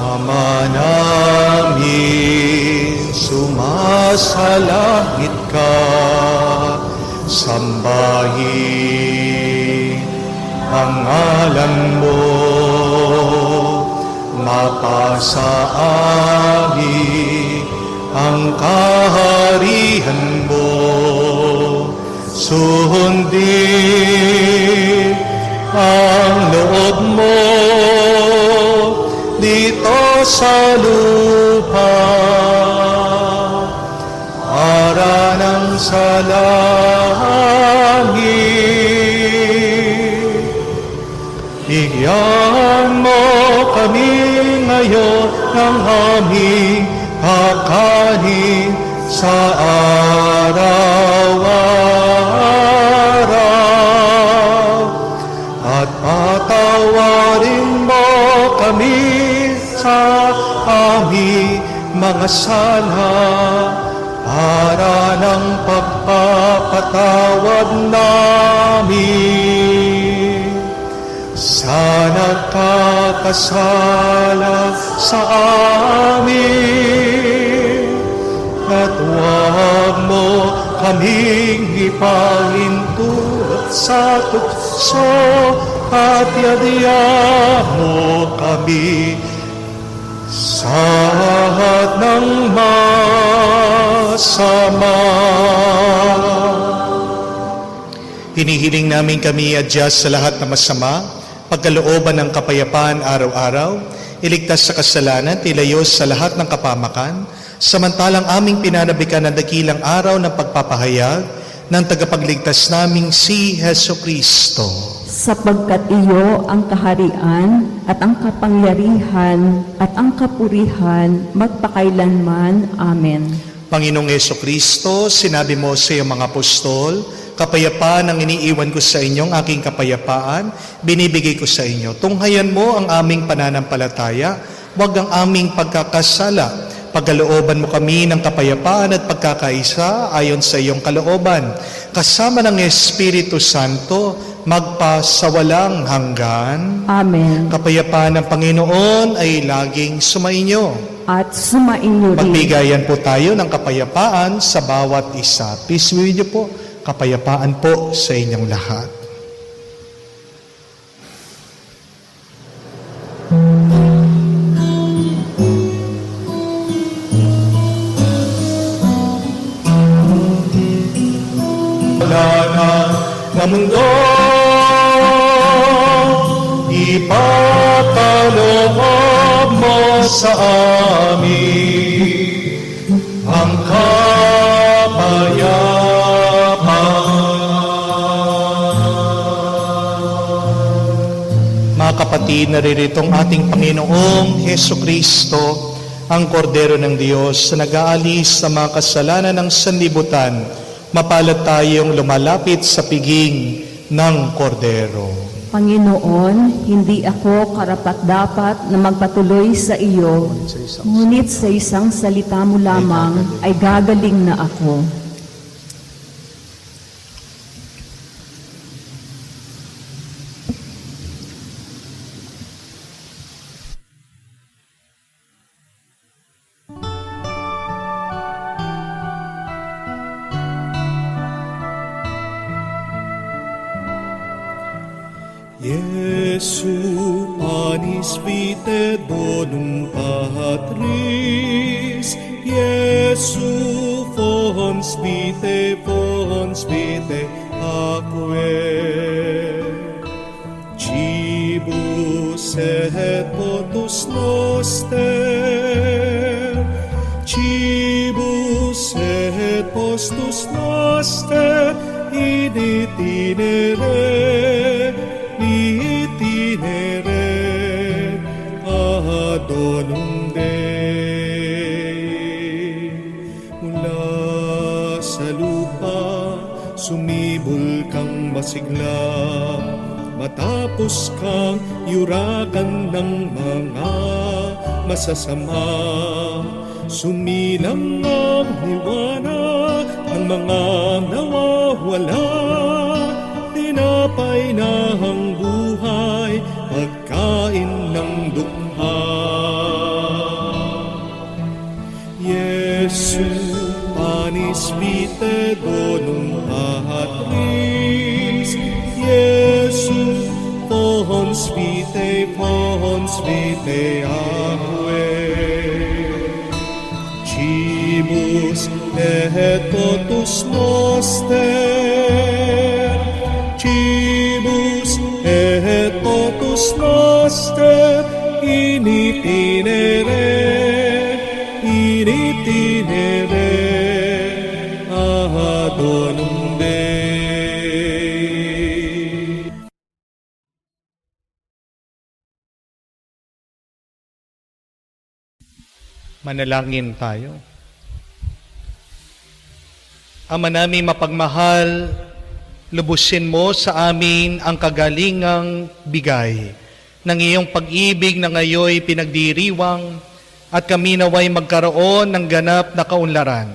Ama namin, sumasalangit ka, sambahin ang ngalan mo, mapasa amin ang kaharian mo, sundin ang loob mo dito sa lupa, para ng sa langit. Bigyan mo kami ngayon ng aming kakanin sa araw-araw, at patawarin mo kami sa aming mga sala, para ng pagpapatawad namin sa nagkakasala sa amin, at huwag mo kaming ipahintulot sa tukso, at yadya mo kami sa lahat ng masama. Hinihiling namin kami adjust sa lahat ng masama, pagkalooban ng kapayapaan araw-araw, iligtas sa kasalanan, tilayos sa lahat ng kapamakan, samantalang aming pinanabikan ng dakilang araw ng pagpapahayag ng tagapagligtas naming si Heso Kristo. Sapagkat iyo ang kaharian at ang kapangyarihan at ang kapurihan magpakailanman. Amen. Panginoong Heso Kristo, sinabi mo sa iyong mga apostol, kapayapaan ang iniiwan ko sa inyong aking kapayapaan, binibigay ko sa inyo. Tunghayan mo ang aming pananampalataya, huwag ang aming pagkakasala. Pagkalooban mo kami ng kapayapaan at pagkakaisa ayon sa iyong kalooban. Kasama ng Espiritu Santo, magpasawalang hanggan. Amen. Kapayapaan ng Panginoon ay laging sumainyo. At sumainyo rin. Magbigayan po tayo ng kapayapaan sa bawat isa. Peace be with you po. Kapayapaan po sa inyong lahat. Ng mundo, ipapaloob mo sa amin ang kapayapaan. Mga kapatid, naririto ang ating Panginoong Heso Kristo, ang Kordero ng Diyos na nag-aalis sa mga kasalanan ng sanlibutan. Mapalad tayong lumalapit sa piging ng Kordero. Panginoon, hindi ako karapat-dapat na magpatuloy sa iyo, ngunit sa isang salita mo lamang ay gagaling na ako. Jesu panis vitae donum Patris, Jesu fons vitae aquae. Cibus et potus noster, cibus et postus noster, in itinere ad donum Dei. Mula sa lupa, sumibol kang masigla, matapos kang yurakan ng mga masasama. Sumilang ang liwanag ng mga nawawala, tinapay na ang buhay, pagkain ng dukha. Jesu panis vitae donum Patris, Jesu fons vitae aquae. Cibus et potus noster, cibus et potus noster, in itinere ad donum Dei. Manalangin tayo. Ama namin mapagmahal, lubusin mo sa amin ang kagalingang bigay ng iyong pag-ibig na ngayoy pinagdiriwang at kami naway magkaroon ng ganap na kaunlaran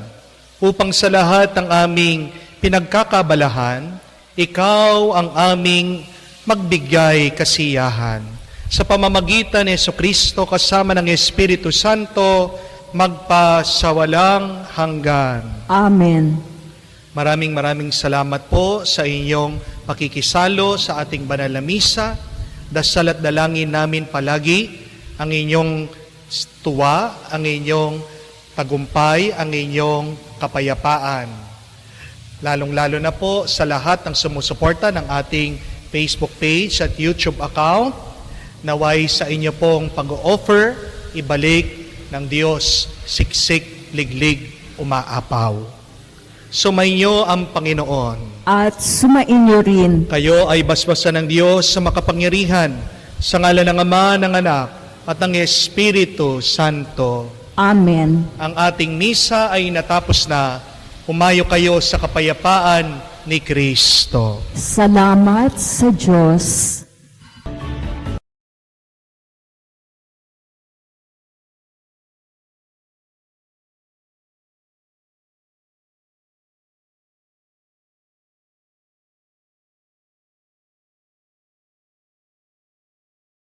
upang sa lahat ng aming pinagkakabalahan, ikaw ang aming magbigay kasiyahan. Sa pamamagitan ni Jesucristo kasama ng Espiritu Santo, magpasawalang hanggan. Amen. Maraming salamat po sa inyong pakikisalo sa ating banal na misa. Dasal at dalangin namin palagi ang inyong tuwa, ang inyong tagumpay, ang inyong kapayapaan. Lalong-lalo na po sa lahat ng sumusuporta ng ating Facebook page at YouTube account. Naway sa inyo pong pag-o-offer, ibalik ng Diyos, siksik, liglig, umaapaw. Sumainyo ang Panginoon. At sumainyo rin. Kayo ay basbasan ng Diyos sa makapangyarihan, sa ngalan ng Ama, ng Anak, at ng Espiritu Santo. Amen. Ang ating misa ay natapos na. Humayo kayo sa kapayapaan ni Kristo. Salamat sa Diyos.